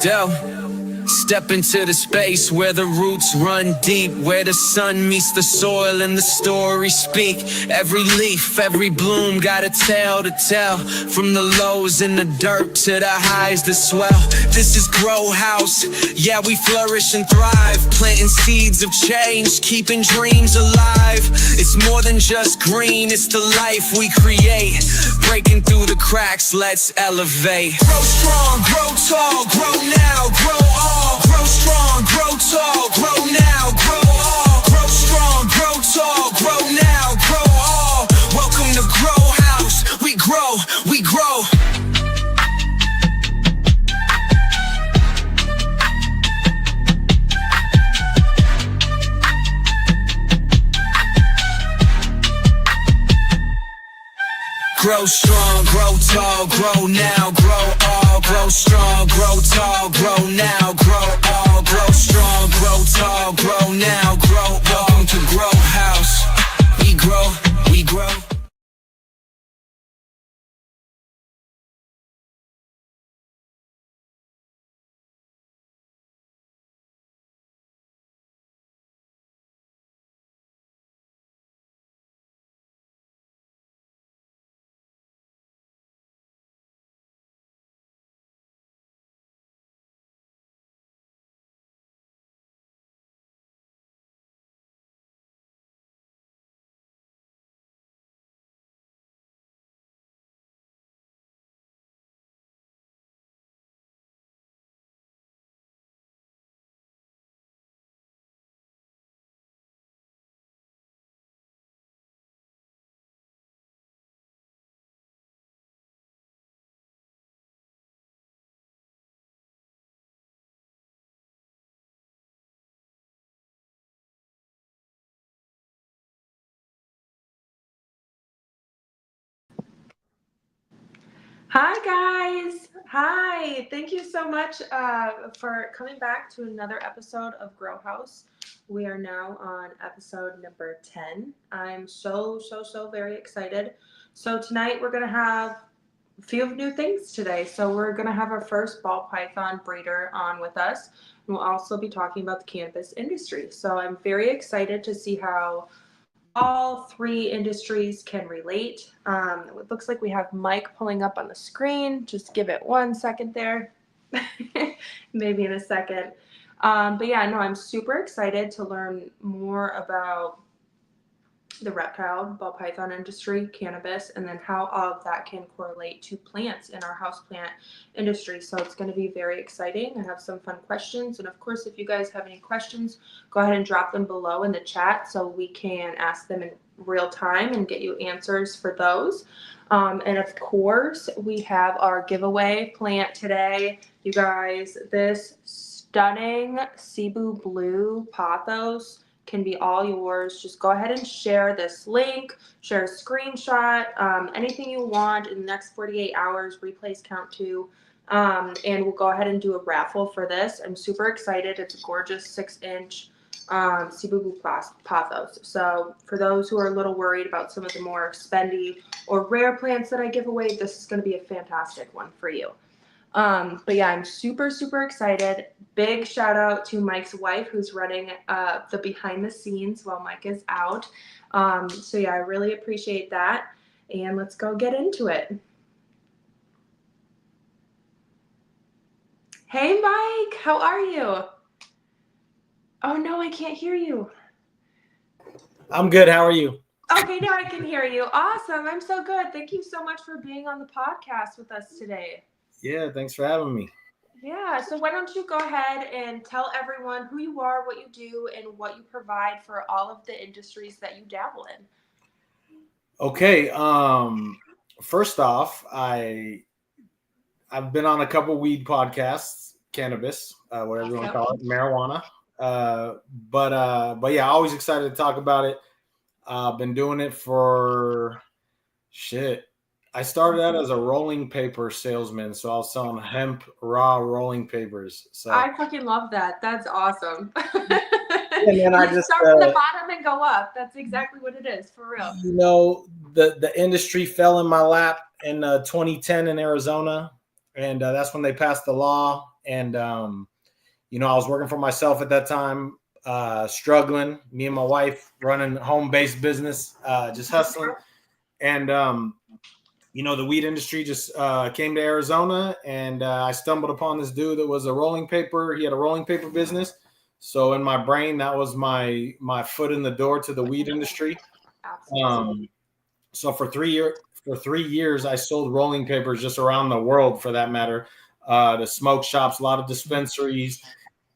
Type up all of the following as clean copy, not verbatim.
go. Step into the space where the roots run deep, where the sun meets the soil and the stories speak. Every leaf, every bloom got a tale to tell, from the lows in the dirt to the highs that swell. This is Grow House, yeah, we flourish and thrive, planting seeds of change, keeping dreams alive. It's more than just green, it's the life we create, breaking through the cracks, let's elevate. Grow strong, grow tall, grow now, grow all. Grow strong, grow tall, grow now, grow all. Grow strong, grow tall, grow now, grow all. Welcome to Grow House, we grow, we grow. Grow strong, grow tall, grow now, grow all. Grow strong, grow tall, grow now, grow all. Grow strong, grow tall, grow now, grow. Welcome to Grow House. We grow, we grow. Hi guys. Hi. Thank you so much for coming back to another episode of Grow House. We are now on episode number 10. I'm so very excited. So tonight we're going to have a few new things today. So we're going to have our first ball python breeder on with us. And we'll also be talking about the cannabis industry. So I'm very excited to see how all three industries can relate. It looks like we have Mike pulling up on the screen. Just give it 1 second there. Maybe in a second. But yeah, no, I'm super excited to learn more about the reptile, ball python industry, cannabis, and then how all of that can correlate to plants in our houseplant industry. So it's going to be very exciting. I have some fun questions. And of course, if you guys have any questions, go ahead and drop them below in the chat so we can ask them in real time and get you answers for those. And of course, we have our giveaway plant today. You guys, this stunning Cebu Blue pothos can be all yours. Just go ahead and share this link, share a screenshot, anything you want in the next 48 hours. Replays count too. And we'll go ahead and do a raffle for this. I'm super excited. It's a gorgeous 6-inch Cebu Blue pothos. So for those who are a little worried about some of the more spendy or rare plants that I give away, this is going to be a fantastic one for you. But yeah, I'm super excited. Big shout out to Mike's wife who's running the behind the scenes while Mike is out. So yeah, I really appreciate that. And let's go get into it. Hey Mike, how are you? Oh no, I can't hear you. I'm good. How are you? Okay, now I can hear you. Awesome. I'm so good. Thank you so much for being on the podcast with us today. Yeah, thanks for having me. Yeah, so why don't you go ahead and tell everyone who you are, what you do, and what you provide for all of the industries that you dabble in. Okay. First off, I've been on a couple weed podcasts, cannabis, whatever you want to call it, marijuana. But yeah, always excited to talk about it. I've been doing it for shit. I started out as a rolling paper salesman, so I was selling hemp raw rolling papers. So I fucking love that. That's awesome. And I just start from the bottom and go up. That's exactly what it is, for real. You know, the industry fell in my lap in 2010 in Arizona, and that's when they passed the law. And, you know, I was working for myself at that time, struggling, me and my wife running home-based business, just hustling. And, you know, the weed industry just came to Arizona, and I stumbled upon this dude that was he had a rolling paper business. So in my brain, that was my foot in the door to the weed industry. So for 3 years, I sold rolling papers just around the world, for that matter, to smoke shops, a lot of dispensaries.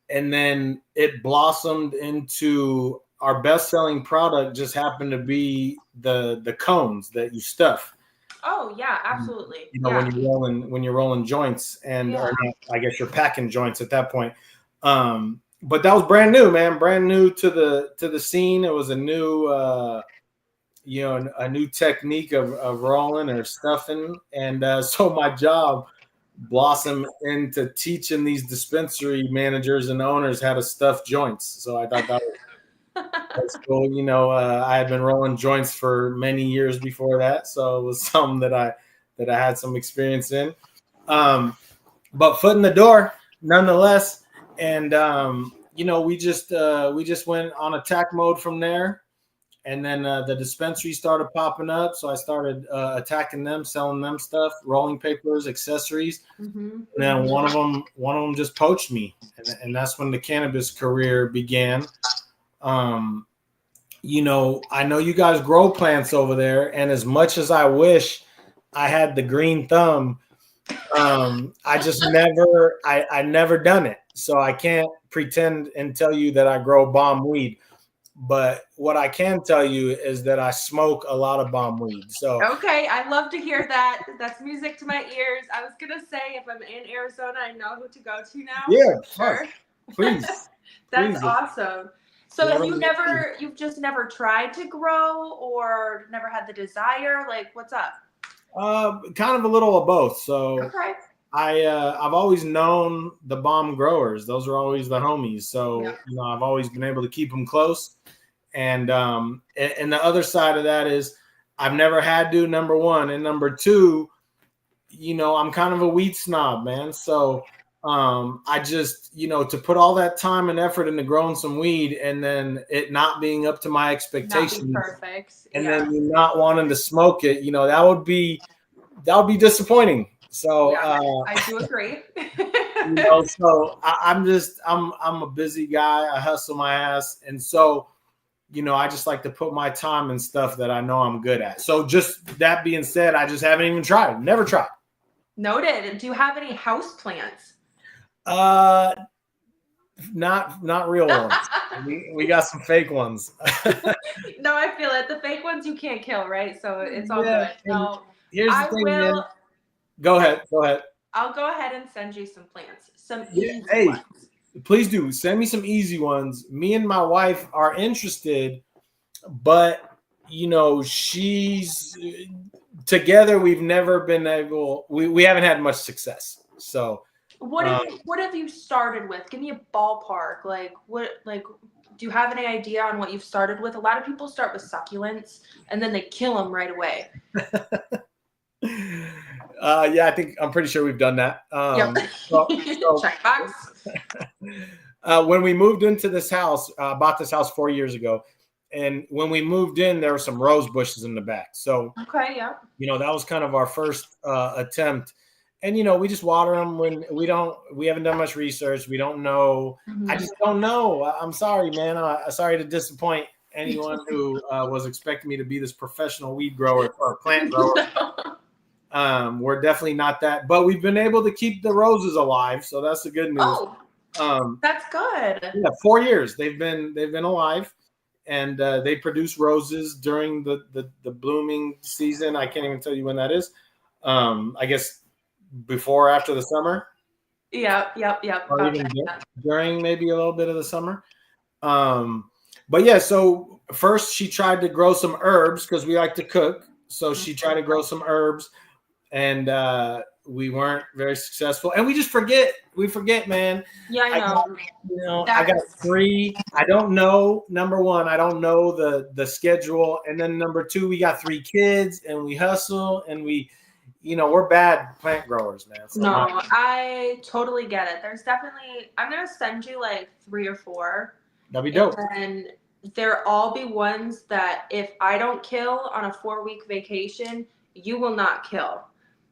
And then it blossomed into our best-selling product just happened to be the cones that you stuff. Oh yeah, absolutely. You know, when you're rolling joints, and or not, I guess you're packing joints at that point. But that was brand new, man, brand new to the scene. It was a new a new technique of rolling or stuffing. And so my job blossomed into teaching these dispensary managers and owners how to stuff joints. So I thought that was cool. You know, I had been rolling joints for many years before that, so it was something that I had some experience in. But foot in the door nonetheless. And you know, we just went on attack mode from there. And then the dispensaries started popping up, so I started attacking them, selling them stuff, rolling papers, accessories. And then one of them just poached me, and that's when the cannabis career began. You know, I know you guys grow plants over there, and as much as I wish I had the green thumb, I just I never done it, so I can't pretend and tell you that I grow bomb weed. But what I can tell you is that I smoke a lot of bomb weed. So okay, I love to hear that. That's music to my ears. I was gonna say, if I'm in Arizona, I know who to go to now. Yeah, sure. Please. That's please. Awesome. So you've just never tried to grow, or never had the desire? Like, what's up? Kind of a little of both. So okay. I've always known the bomb growers. Those are always the homies. So you know, I've always been able to keep them close. And the other side of that is I've never had to, number one, and number two, you know, I'm kind of a weed snob, man. So I just, you know, to put all that time and effort into growing some weed and then it not being up to my expectations, perfect, and then you not wanting to smoke it, you know, that would be disappointing. So I do agree. you know, so I'm a busy guy. I hustle my ass, and so, you know, I just like to put my time in stuff that I know I'm good at. So just that being said, I just haven't even tried. Never tried. Noted. Do you have any house plants? Not real ones. we got some fake ones. No, I feel it. The fake ones you can't kill, right? So it's all good. No, here's the thing, man. Go ahead. I'll go ahead and send you some plants. Some easy ones. Please do. Send me some easy ones. Me and my wife are interested, but you know, she's together. We've never been able. We haven't had much success. So what have you started with? Give me a ballpark. Do you have any idea on what you've started with? A lot of people start with succulents and then they kill them right away. Yeah, I'm pretty sure we've done that. Check box. When we moved into this house, bought this house 4 years ago, and when we moved in, there were some rose bushes in the back. So you know, that was kind of our first attempt. And you know, we just water them when we haven't done much research. We don't know. I just don't know. I'm sorry, man. Sorry to disappoint anyone who was expecting me to be this professional weed grower or plant grower. We're definitely not that, but we've been able to keep the roses alive, so that's the good news. That's good. Yeah, 4 years they've been alive, and they produce roses during the blooming season. I can't even tell you when that is. I guess before or after the summer. Yep. Or even during maybe a little bit of the summer. But yeah, so first she tried to grow some herbs because we like to cook. So she tried to grow some herbs, and we weren't very successful. And we just forget. We forget, man. Yeah, I know. I got 3. I don't know. Number one, I don't know the schedule. And then number 2, we got 3 kids, and we hustle, and we, we're bad plant growers, man. So No, I totally get it. There's definitely, I'm going to send you like 3 or 4. that'd be dope. And there all be ones that if I don't kill on a 4-week vacation, you will not kill.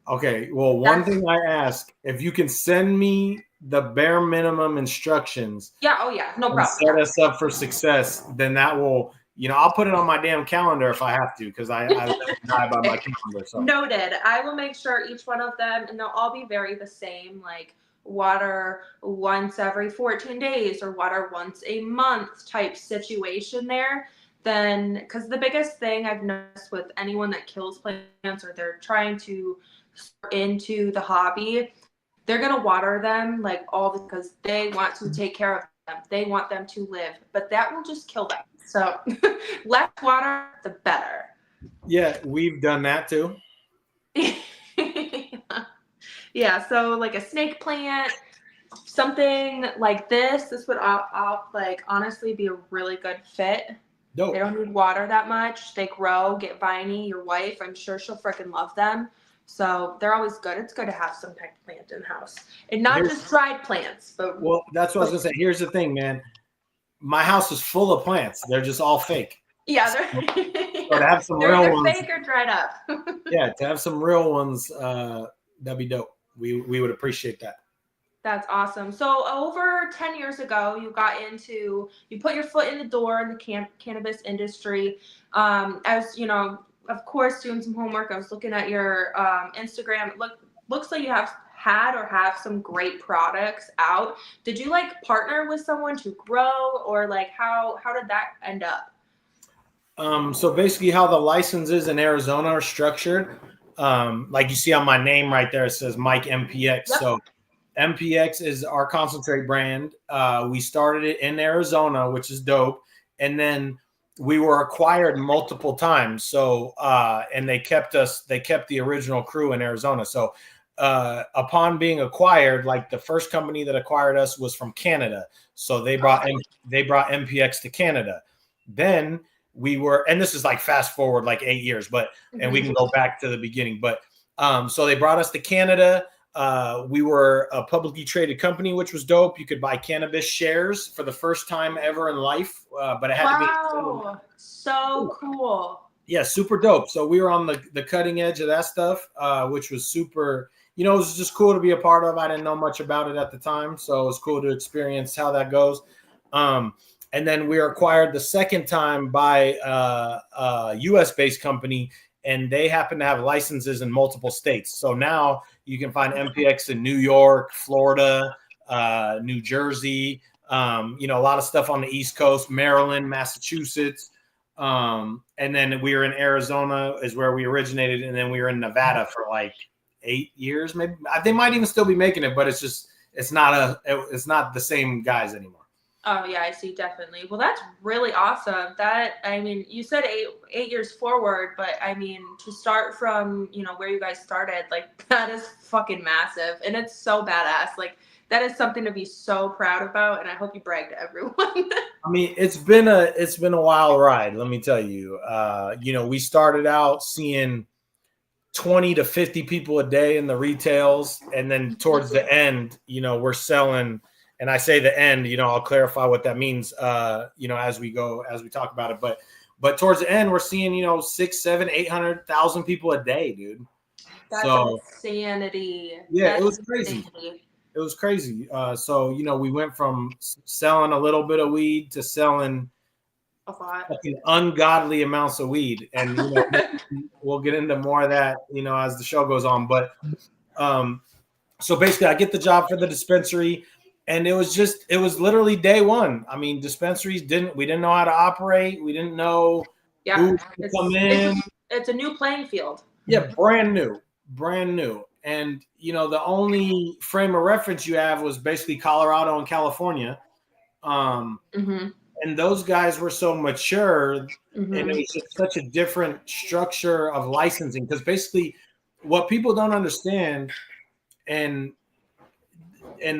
Okay. Well, one thing I ask, if you can send me the bare minimum instructions. Yeah. Oh yeah. No problem. Set us up for success, then that will, I'll put it on my damn calendar if I have to, because I live and die by my calendar. So. Noted. I will make sure each one of them, and they'll all be very the same, like water once every 14 days or water once a month type situation there. Then, because the biggest thing I've noticed with anyone that kills plants or they're trying to start into the hobby, they're going to water them like because they want to take care of them. They want them to live, but that will just kill them. So less water, the better. Yeah, we've done that too. Yeah, so like a snake plant, something like this would like honestly be a really good fit. Dope. They don't need water that much. They grow, get viney. Your wife, I'm sure she'll freaking love them. So they're always good. It's good to have some type of plant in the house. And not just dried plants. Well, that's what I was going to say. Here's the thing, man. My house is full of plants. They're just all fake. Yeah, So to have some they're real either ones, fake or dried up. yeah, to have some real ones, that'd be dope. We would appreciate that. That's awesome. So over 10 years ago, you put your foot in the door in the cannabis industry. As you know, of course, doing some homework, I was looking at your Instagram. It looks like you have some great products out. Did you like partner with someone to grow, or like how did that end up? So basically how the licenses in Arizona are structured, like you see on my name right there, it says Mike MPX. Yep. So MPX is our concentrate brand. We started it in Arizona, which is dope. And then we were acquired multiple times. So, and they kept the original crew in Arizona. So, upon being acquired, like the first company that acquired us was from Canada. So they brought MPX to Canada. Then and this is like fast forward like 8 years, and we can go back to the beginning. But so they brought us to Canada. We were a publicly traded company, which was dope. You could buy cannabis shares for the first time ever in life, but it had to be. Wow, so cool. Yeah, super dope. So we were on the cutting edge of that stuff, which was super. It was just cool to be a part of. I didn't know much about it at the time, so it was cool to experience how that goes. And then we were acquired the second time by a U.S.-based company, and they happen to have licenses in multiple states. So now you can find MPX in New York, Florida, New Jersey, a lot of stuff on the East Coast, Maryland, Massachusetts. And then we were in Arizona is where we originated. And then we were in Nevada for like 8 years. Maybe they might even still be making it, but it's not the same guys anymore. Oh yeah, I see, definitely. Well, that's really awesome. You said eight years forward, but I mean, to start from, where you guys started, like that is fucking massive. And it's so badass. Like that is something to be so proud about. And I hope you brag to everyone. I mean, it's been a wild ride. Let me tell you, we started out seeing 20 to 50 people a day in the retails. And then towards the end, we're selling. And I say the end, I'll clarify what that means, as we talk about it. But towards the end, we're seeing, 600, 700, 800,000 people a day, dude. That's insanity. Yeah, it was crazy. It was crazy. So, we went from selling a little bit of weed to selling a lot, ungodly amounts of weed. And, we'll get into more of that, as the show goes on. But so basically I get the job for the dispensary. And it was literally day one. I mean, dispensaries we didn't know how to operate. We didn't know who would come in. It's a new playing field. Yeah, brand new. And, the only frame of reference you have was basically Colorado and California. And those guys were so mature, and it was just such a different structure of licensing. Because basically what people don't understand, and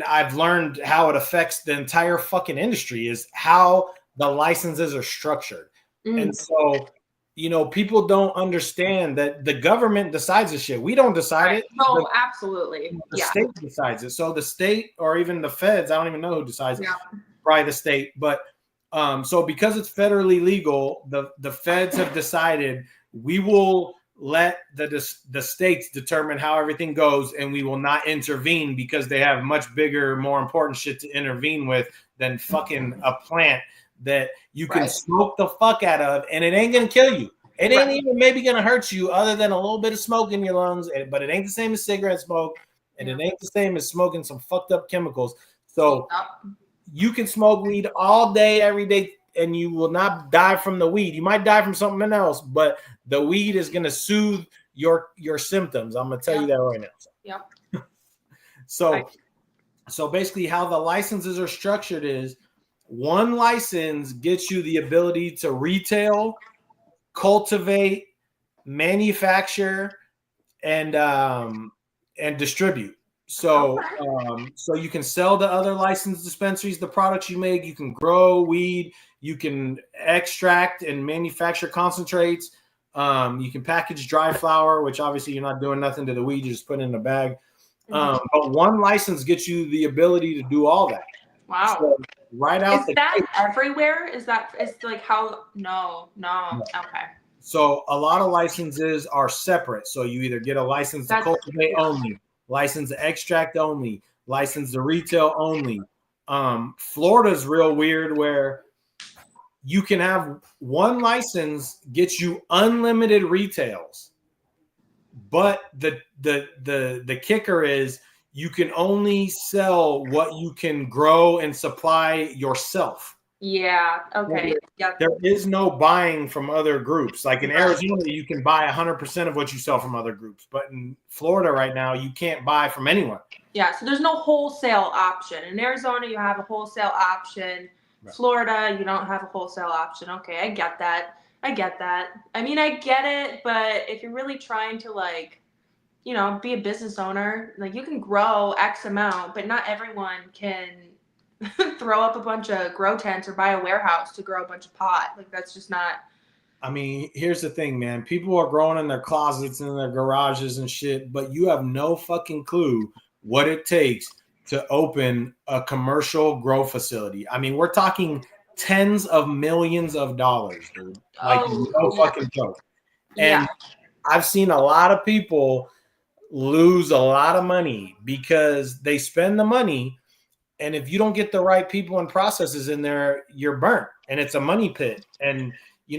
I've learned how it affects the entire fucking industry, is how the licenses are structured. And so you know, people don't understand that the government decides this shit. We don't decide it. No, absolutely. The Yeah. state decides it. So the state or even the feds, I don't even know who decides. Yeah. Probably the state. But so because it's federally legal, the feds have decided we will let the states determine how everything goes, and we will not intervene because they have much bigger, more important shit to intervene with than fucking a plant that you can smoke the fuck out of, and it ain't gonna kill you. It ain't even maybe gonna hurt you other than a little bit of smoke in your lungs, but it ain't the same as cigarette smoke, and it ain't the same as smoking some fucked up chemicals. So you can smoke weed all day, every day, and you will not die from the weed. You might die from something else, but the weed is gonna soothe your symptoms. I'm gonna tell you that right now. Yep. So basically how the licenses are structured is one license gets you the ability to retail, cultivate, manufacture, and distribute. So so you can sell to other licensed dispensaries the products you make. You can grow weed. You can extract and manufacture concentrates. You can package dry flower, which obviously you're not doing nothing to the weed. You just put it in a bag. But one license gets you the ability to do all that. Wow. So right out is that everywhere? Is like how? No. Okay. So a lot of licenses are separate. So you either get a license to cultivate only, license to extract only, license to retail only. Florida's real weird where you can have one license get you unlimited retails. But the kicker is you can only sell what you can grow and supply yourself. Yeah. Okay. There is no buying from other groups. Like in Arizona, you can buy 100% of what you sell from other groups. But in Florida right now, you can't buy from anyone. Yeah. So there's no wholesale option. In Arizona, you have a wholesale option. Right. Florida, you don't have a wholesale option. Okay. I get that. I mean, I get it. But if you're really trying to be a business owner, like you can grow X amount, but not everyone can throw up a bunch of grow tents or buy a warehouse to grow a bunch of pot. Like that's just not. I mean, here's the thing, man. People are growing in their closets and in their garages and shit, but you have no fucking clue what it takes to open a commercial grow facility. I mean, we're talking tens of millions of dollars, dude. Like no fucking joke. And I've seen a lot of people lose a lot of money because they spend the money, and if you don't get the right people and processes in there, you're burnt, and it's a money pit. And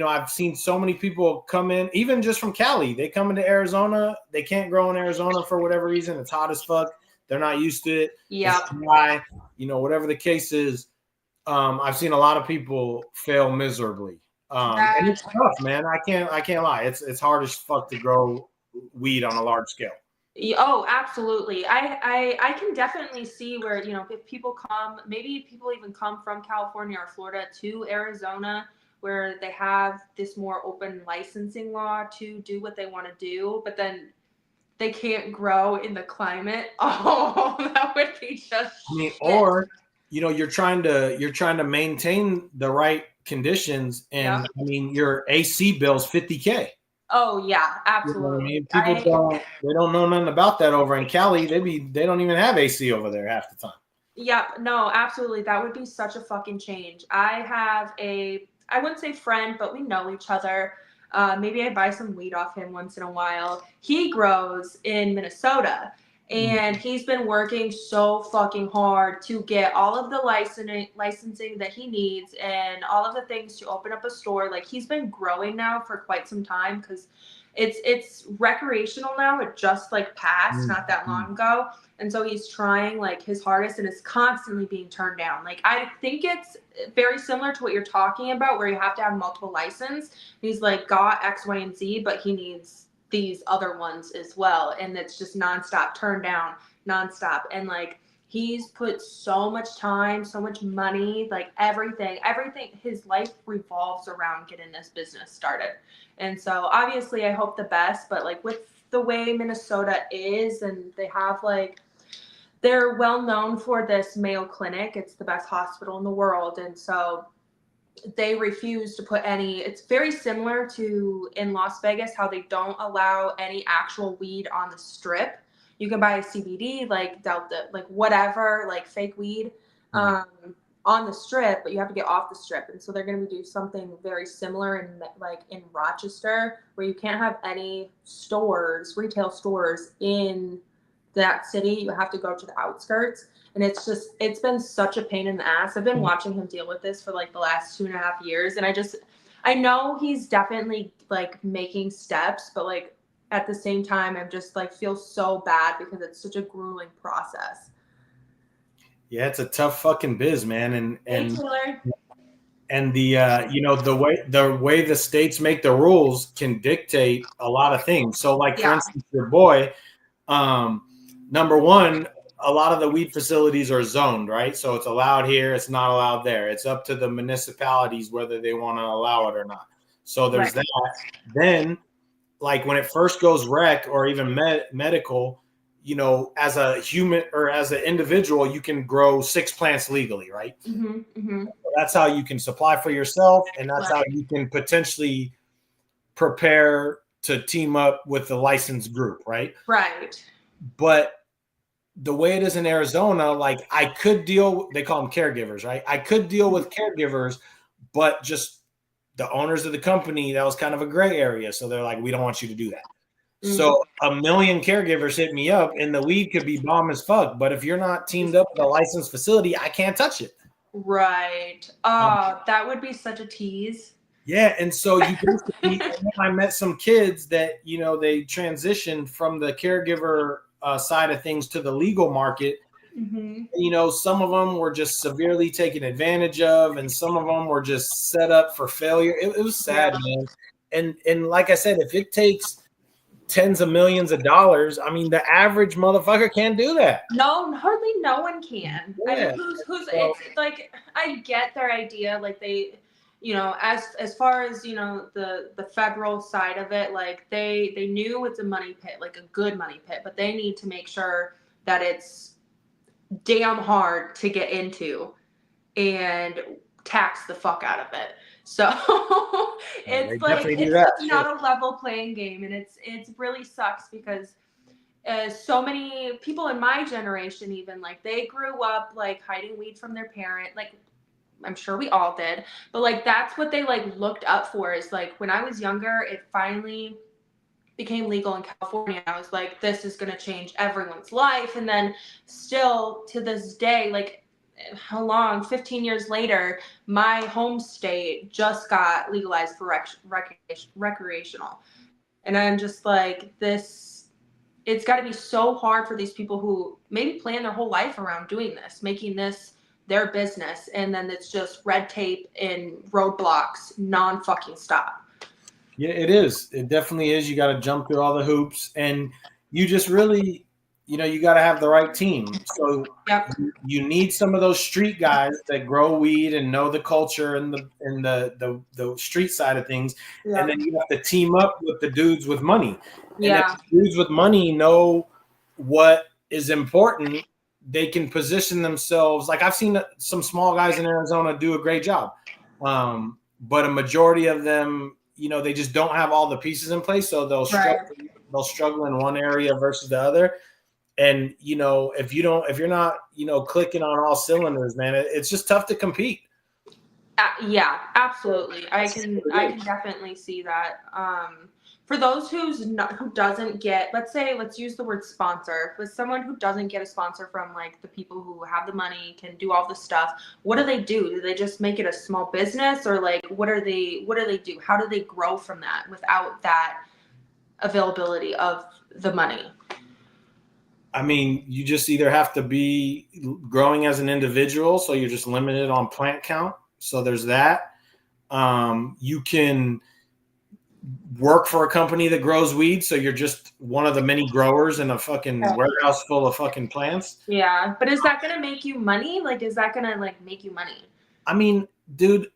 I've seen so many people come in, even just from Cali. They come into Arizona. They can't grow in Arizona for whatever reason. It's hot as fuck. They're not used to it. Yeah. Whatever the case is. I've seen a lot of people fail miserably. And it's tough, man. I can't lie. It's hard as fuck to grow weed on a large scale. Oh, absolutely. I can definitely see where, if people maybe people even come from California or Florida to Arizona, where they have this more open licensing law to do what they want to do, but then they can't grow in the climate. Oh, that would be just. I mean, or you're trying to maintain the right conditions, and I mean your AC bill's $50K. Oh yeah, absolutely. People don't know nothing about that over in Cali. They don't even have AC over there half the time. Yeah, no, absolutely. That would be such a fucking change. I have I wouldn't say friend, but we know each other. Maybe I buy some weed off him once in a while. He grows in Minnesota, and he's been working so fucking hard to get all of the licensing that he needs and all of the things to open up a store. Like he's been growing now for quite some time because it's recreational now. It just passed not that long ago. And so he's trying his hardest and is constantly being turned down. I think it's very similar to what you're talking about, where you have to have multiple license. He's got X, Y, and Z, but he needs these other ones as well. And it's just nonstop, turned down, nonstop. And he's put so much time, so much money, everything. His life revolves around getting this business started. And so obviously I hope the best, but with the way Minnesota is, and they have they're well known for this Mayo Clinic. It's the best hospital in the world. And so they refuse to put any. It's very similar to in Las Vegas how they don't allow any actual weed on the strip. You can buy a CBD, like Delta, like whatever, like fake weed, on the strip, but you have to get off the strip. And so they're going to do something very similar in like in Rochester, where you can't have any stores, retail stores in that city. You have to go to the outskirts. And it's been such a pain in the ass. I've been watching him deal with this for like the last 2.5 years. And I know he's definitely like making steps, but like at the same time, I'm just like feel so bad because it's such a grueling process. Yeah, it's a tough fucking biz, man. And Hey, Taylor. and the you know, the way the states make the rules can dictate a lot of things. So like for instance, your boy, number one, a lot of the weed facilities are zoned, right? So it's allowed here, it's not allowed there. It's up to the municipalities whether they want to allow it or not. So there's that. Then, like when it first goes rec or even medical, you know, as a human or as an individual, you can grow 6 plants legally, right? That's how you can supply for yourself, and that's how you can potentially prepare to team up with the licensed group, right? Right. But the way it is in Arizona, like I could deal, they call them caregivers, right? I could deal with caregivers, but just the owners of the company, that was kind of a gray area. So they're like, we don't want you to do that. So 1 million caregivers hit me up and the weed could be bomb as fuck. But if you're not teamed up with a licensed facility, I can't touch it. Right. That would be such a tease. Yeah. And so you basically, I met some kids that, you know, they transitioned from the caregiver side of things to the legal market. You know, some of them were just severely taken advantage of, and some of them were just set up for failure. It was sad, man. And like I said, if it takes tens of millions of dollars, I mean, the average motherfucker can't do that. No, hardly no one can. Yeah. I mean, it's like, I get their idea, like they, you know, as far as, you know, the federal side of it, like they knew it's a money pit, like a good money pit, but they need to make sure that it's damn hard to get into and tax the fuck out of it. So it's like it's not a level playing game, and it's really sucks because so many people in my generation, even like they grew up like hiding weed from their parent, like I'm sure we all did, but like that's what they like looked up for. Is like when I was younger, it finally became legal in California. I was like, this is going to change everyone's life. And then still to this day, like how long, 15 years later, my home state just got legalized for recreational. And I'm just like, it's got to be so hard for these people who maybe plan their whole life around doing this, making this their business. And then it's just red tape and roadblocks non-fucking stop. Yeah, it is. It definitely is. You got to jump through all the hoops, and you just really, you know, you got to have the right team. So you need some of those street guys that grow weed and know the culture and the street side of things, and then you have to team up with the dudes with money. And if the dudes with money know what is important, they can position themselves. Like I've seen some small guys in Arizona do a great job, but a majority of them, you know, they just don't have all the pieces in place, so they'll struggle in one area versus the other. And you know, if you're not, you know, clicking on all cylinders, man, it's just tough to compete. Yeah, absolutely. I can definitely see that. For those who doesn't get, let's use the word sponsor. For someone who doesn't get a sponsor from like the people who have the money, can do all the stuff, what do they do? Do they just make it a small business, or like what do they do? How do they grow from that without that availability of the money? I mean, you just either have to be growing as an individual, so you're just limited on plant count. So there's that. You can work for a company that grows weed, so you're just one of the many growers in a fucking warehouse full of fucking plants. Yeah, but is that gonna make you money? Like, is that gonna like make you money? I mean, dude,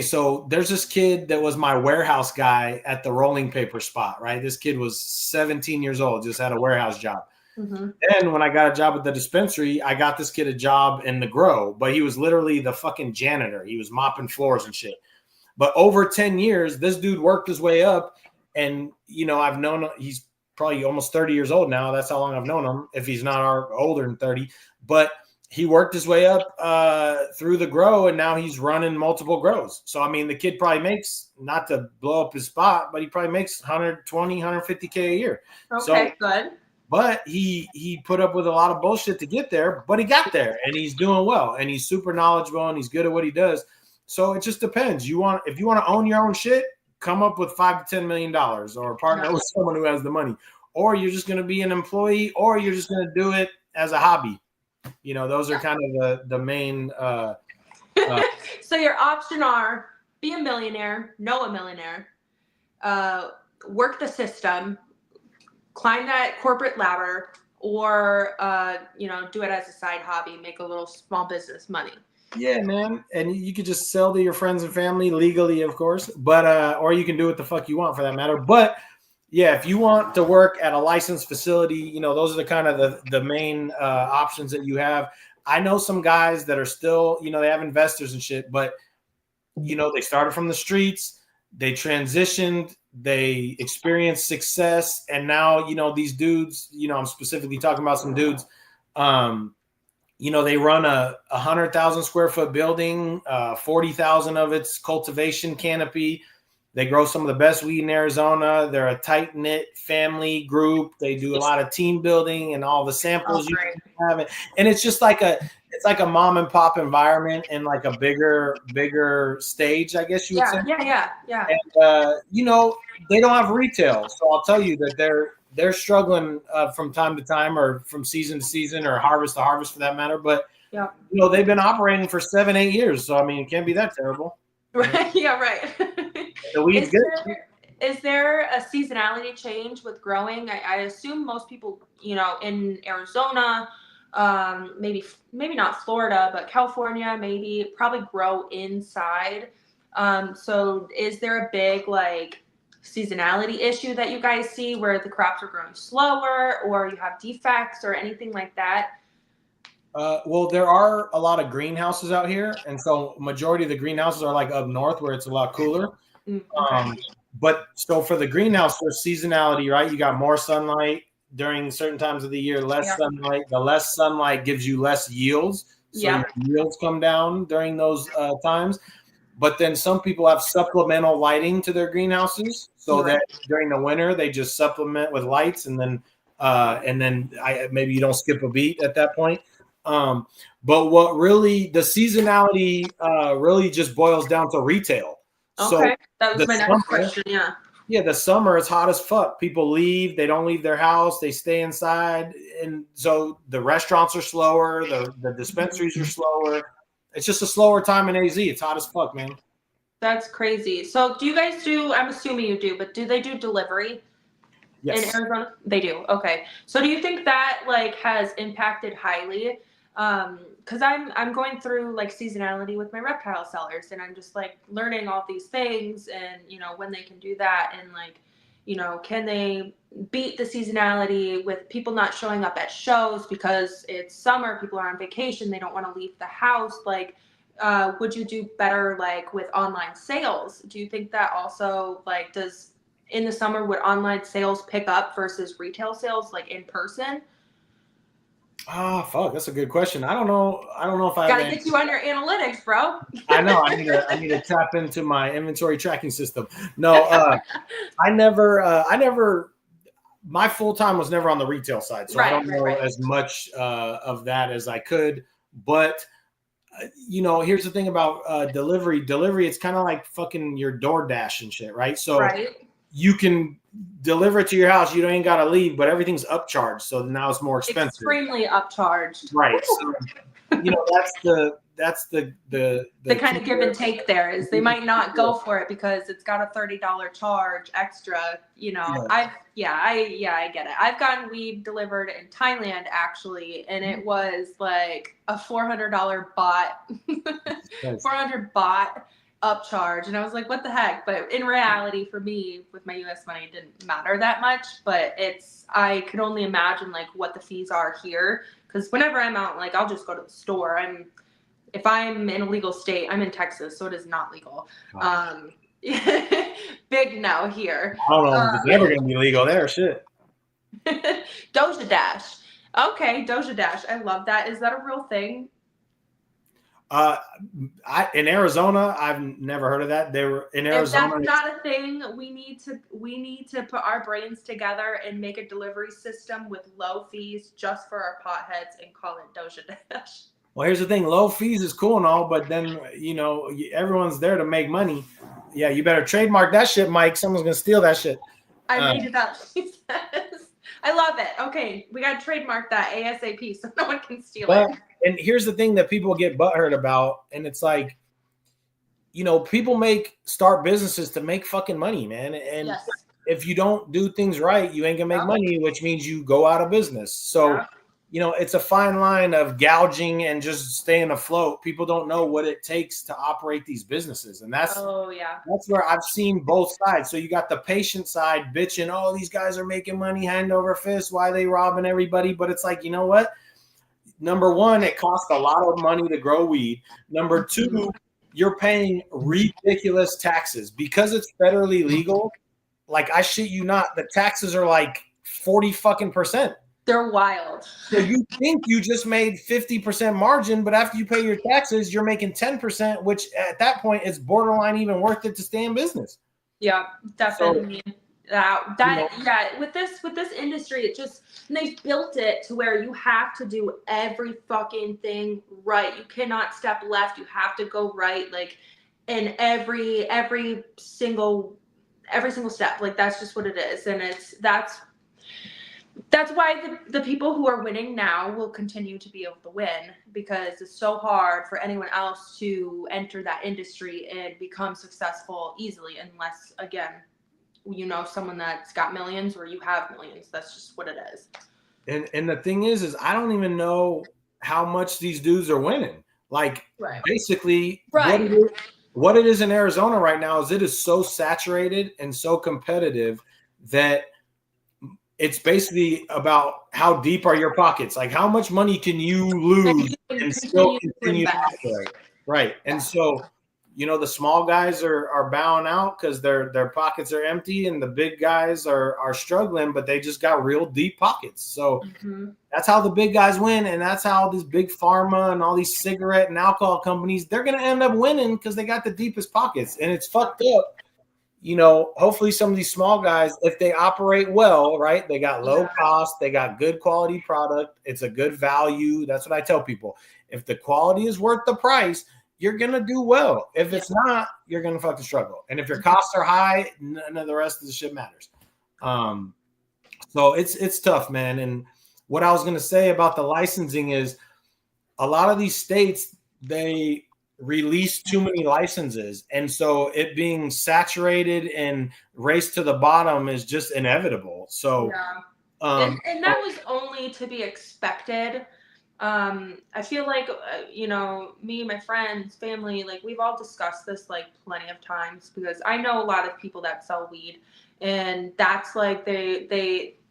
so there's this kid that was my warehouse guy at the rolling paper spot, right? This kid was 17 years old, just had a warehouse job. Mm-hmm. Then when I got a job at the dispensary, I got this kid a job in the grow, but he was literally the fucking janitor. He was mopping floors and shit. But over 10 years, this dude worked his way up. And, you know, I've known he's probably almost 30 years old now. That's how long I've known him, if he's not older than 30. But he worked his way up through the grow, and now he's running multiple grows. So, I mean, the kid probably makes, not to blow up his spot, but he probably makes 120, 150K a year. Okay, good. But he put up with a lot of bullshit to get there, but he got there, and he's doing well, and he's super knowledgeable, and he's good at what he does. So it just depends. If you want to own your own shit, come up with $5 to $10 million, or partner with someone who has the money, or you're just going to be an employee, or you're just going to do it as a hobby. You know, those are kind of the main. So your option are be a millionaire, know a millionaire, work the system, climb that corporate ladder, or you know, do it as a side hobby, make a little small business money. Yeah, man. And you could just sell to your friends and family legally, of course, but or you can do what the fuck you want for that matter. But yeah, if you want to work at a licensed facility, you know, those are the kind of the main options that you have. I know some guys that are still, you know, they have investors and shit, but you know, they started from the streets, they transitioned, they experienced success, and now, you know, these dudes, you know, I'm specifically talking about some dudes, you know, they run a 100,000 square foot building, 40,000 of its cultivation canopy. They grow some of the best weed in Arizona. They're a tight knit family group. They do a lot of team building and all the samples you can have. And it's just like it's like a mom and pop environment in like a bigger stage, I guess you would say. Yeah. And you know, they don't have retail, so I'll tell you that they're struggling from time to time, or from season to season, or harvest to harvest for that matter. But yeah, you know, they've been operating for 7-8 years, so I mean, it can't be that terrible. Right. Yeah, right. The weed's good. Is there a seasonality change with growing? I assume most people, you know, in Arizona, maybe not Florida, but California, maybe probably grow inside. So is there a big like seasonality issue that you guys see where the crops are growing slower, or you have defects or anything like that? Well, there are a lot of greenhouses out here, and so majority of the greenhouses are like up north where it's a lot cooler. Okay. But so for the greenhouse, there's seasonality, right? You got more sunlight during certain times of the year, less sunlight. The less sunlight gives you less yields, so your yields come down during those times. But then some people have supplemental lighting to their greenhouses, so that during the winter they just supplement with lights, and then maybe you don't skip a beat at that point. But what really the seasonality really just boils down to retail. So okay, that was my next question. Yeah, the summer is hot as fuck. People leave, they don't leave their house, they stay inside, and so the restaurants are slower, the dispensaries are slower. It's just a slower time in AZ. It's hot as fuck, man. That's crazy. So do you guys do, I'm assuming you do, but do they do delivery? Yes. In Arizona? They do. Okay. So do you think that like has impacted highly? Because I'm going through like seasonality with my reptile sellers, and I'm just like learning all these things, and you know, when they can do that, and like, you know, can they beat the seasonality with people not showing up at shows because it's summer, people are on vacation, they don't want to leave the house. Like, would you do better like with online sales? Do you think that also like does in the summer would online sales pick up versus retail sales like in person? Ah, fuck, that's a good question. I don't know if I gotta get you on your analytics, bro. I know I need to tap into my inventory tracking system. No, I never my full time was never on the retail side, so I don't know as much of that as I could. But you know, here's the thing about delivery. It's kind of like fucking your DoorDash and shit, right? So you can deliver it to your house. You ain't got to leave, but everything's upcharged. So now it's more expensive. Extremely upcharged. Right. So, you know, that's the kind of give and take there is they might not go for it because it's got a $30 charge extra, you know. I get it. I've gotten weed delivered in Thailand actually, and it was like a $400 bot, 400 bot upcharge, and I was like, what the heck? But in reality, for me, with my US money, it didn't matter that much. But I could only imagine like what the fees are here, because whenever I'm out, like I'll just go to the store. If I'm in a legal state, I'm in Texas, so it is not legal. Oh. Big no here. I don't know if it's ever gonna be legal there. Shit. Doja Dash. Okay, Doja Dash. I love that. Is that a real thing? In Arizona, I've never heard of that. They were in Arizona. If that's not a thing, we need to put our brains together and make a delivery system with low fees just for our potheads and call it Doja Dash. Well, here's the thing: low fees is cool and all, but then everyone's there to make money. Yeah, you better trademark that shit, Mike. Someone's gonna steal that shit. I made it up. She says. I love it. Okay, we got to trademark that ASAP so no one can steal it. And here's the thing that people get butthurt about, and it's like, people start businesses to make fucking money, man. And yes. If you don't do things right, you ain't gonna make money, which means you go out of business. So, it's a fine line of gouging and just staying afloat. People don't know what it takes to operate these businesses. And that's where I've seen both sides. So you got the patient side bitching, oh, these guys are making money hand over fist. Why are they robbing everybody? But it's like, you know what? Number one, it costs a lot of money to grow weed. Number two, you're paying ridiculous taxes because it's federally legal. Like, I shit you not, the taxes are like 40%. They're wild. So you think you just made 50% margin, but after you pay your taxes, you're making 10%, which at that point is borderline even worth it to stay in business. Yeah, definitely. With this industry, they built it to where you have to do every fucking thing right. You cannot step left. You have to go right, like in every single step. Like that's just what it is, and that's why the people who are winning now will continue to be able to win, because it's so hard for anyone else to enter that industry and become successful easily, unless, again, someone that's got millions or you have millions. That's just what it is. And the thing is I don't even know how much these dudes are winning. Like, basically, what it is in Arizona right now is it is so saturated and so competitive that it's basically about how deep are your pockets. Like, how much money can you lose and still continue to operate? Right. And so, the small guys are bowing out because their pockets are empty, and the big guys are struggling, but they just got real deep pockets. So that's how the big guys win, and that's how this big pharma and all these cigarette and alcohol companies, they're going to end up winning because they got the deepest pockets. And it's fucked up. Hopefully some of these small guys, if they operate well, right, they got low cost, they got good quality product, it's a good value. That's what I tell people. If the quality is worth the price, you're going to do well. If it's not, you're going to fucking struggle. And if your costs are high, none of the rest of the shit matters. So it's tough, man. And what I was going to say about the licensing is a lot of these states, they release too many licenses, and so it being saturated and race to the bottom is just inevitable. So and that was only to be expected. I feel like me, my friends, family, like we've all discussed this like plenty of times, because I know a lot of people that sell weed, and that's like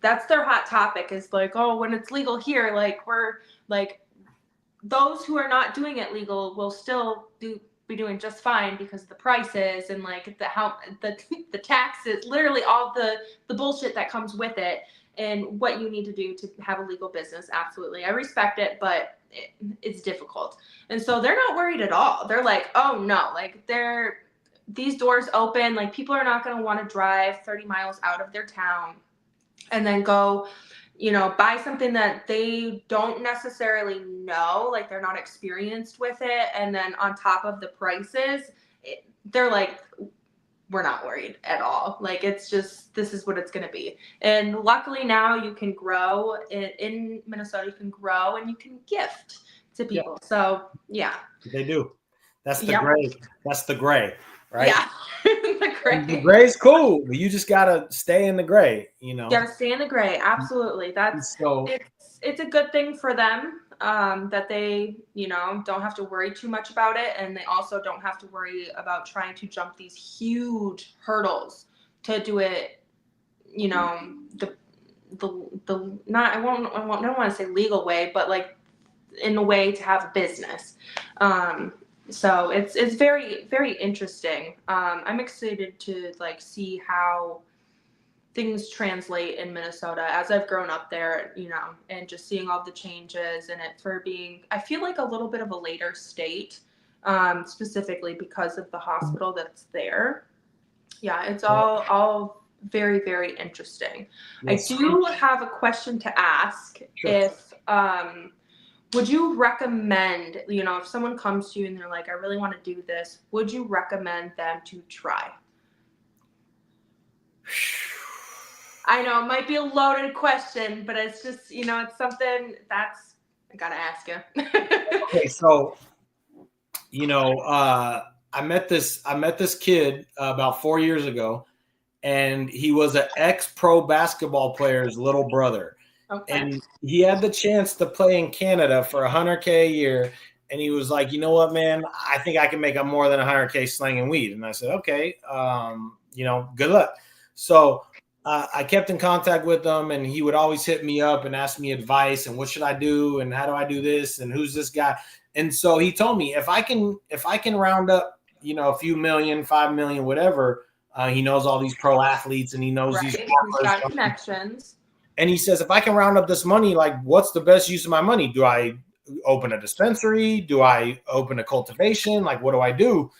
that's their hot topic, is like, oh, when it's legal here, like we're like, those who are not doing it legal will still be doing just fine because of the prices and like the taxes, literally all the bullshit that comes with it, and what you need to do to have a legal business. Absolutely, I respect it, but it's difficult, and so they're not worried at all. They're like, oh no, like these doors open, like people are not going to want to drive 30 miles out of their town and then go buy something that they don't necessarily know, like they're not experienced with it. And then on top of the prices, they're like, we're not worried at all. Like, it's just, this is what it's going to be. And luckily now you can grow in Minnesota, you can grow and you can gift to people. Yep. So yeah. They do. That's the gray. That's the gray, right? Yeah. The gray. And the gray's cool, but you just gotta stay in the gray, Gotta stay in the gray. Absolutely. It's a good thing for them. that they, don't have to worry too much about it. And they also don't have to worry about trying to jump these huge hurdles to do it, the not, I don't want to say legal way, but like in a way to have a business. So it's very, very interesting. I'm excited to like see how things translate in Minnesota as I've grown up there, and just seeing all the changes and it for being, I feel like a little bit of a later state, specifically because of the hospital that's there. Yeah, it's all very, very interesting. Yes. I do have a question to ask. Sure. If would you recommend, if someone comes to you and they're like, I really want to do this, would you recommend them to try? I know it might be a loaded question, but it's just, it's something that's, I gotta ask you. Okay, so, I met this kid about 4 years ago, and he was an ex-pro basketball player's little brother. Okay. And he had the chance to play in Canada for $100K a year. And he was like, you know what, man, I think I can make up more than $100K slanging weed. And I said, okay, good luck. So I kept in contact with him, and he would always hit me up and ask me advice and what should I do and how do I do this and who's this guy. And so he told me if I can round up, a few million, 5 million, whatever. He knows all these pro athletes and he knows these. He's got connections. And he says, if I can round up this money, like, what's the best use of my money? Do I open a dispensary? Do I open a cultivation? Like, what do I do?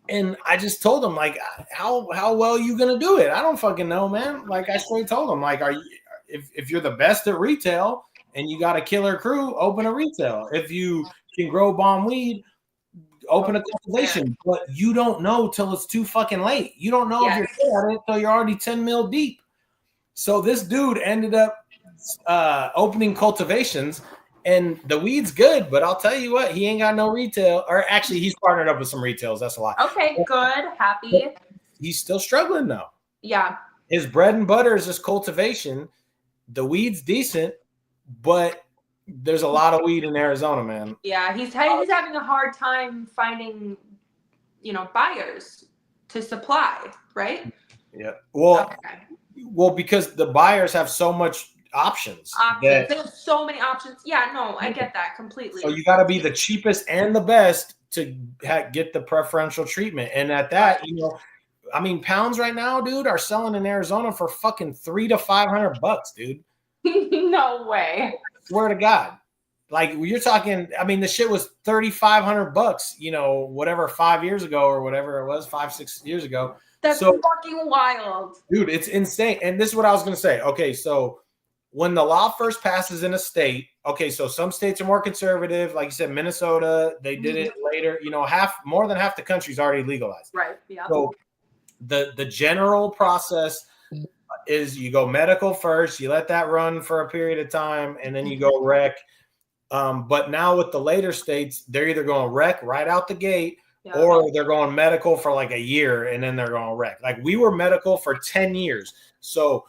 And I just told him, like, how well you gonna do it? I don't fucking know, man. Like, I straight told him, like, if you're the best at retail and you got a killer crew, open a retail. If you can grow bomb weed, open a cultivation. But you don't know till it's too fucking late. You don't know if you're good at it till you're already 10 mil deep. So this dude ended up opening cultivations, and the weed's good, but I'll tell you what, he ain't got no retail. Or actually, he's partnered up with some retails. That's a lot. Okay, good, happy. He's still struggling though. Yeah. His bread and butter is this cultivation. The weed's decent, but there's a lot of weed in Arizona, man. Yeah, he's having a hard time finding, buyers to supply, right? Yeah. Well, because the buyers have so much options. They have so many options. Yeah, no, I get that completely. So you got to be the cheapest and the best to get the preferential treatment. And at that, pounds right now, dude, are selling in Arizona for fucking $300 to $500, dude. No way. I swear to God. Like, you're talking, the shit was $3,500, whatever, 5 years ago or whatever it was, 5-6 years ago. That's fucking wild. Dude, it's insane. And this is what I was going to say. Okay, so when the law first passes in a state, okay, so some states are more conservative. Like you said, Minnesota, they did it later. More than half the country's already legalized. Right, yeah. So the general process is you go medical first, you let that run for a period of time, and then you go rec. But now with the later states, they're either going rec right out the gate, or they're going medical for like a year and then they're going rec. Like, we were medical for 10 years. So,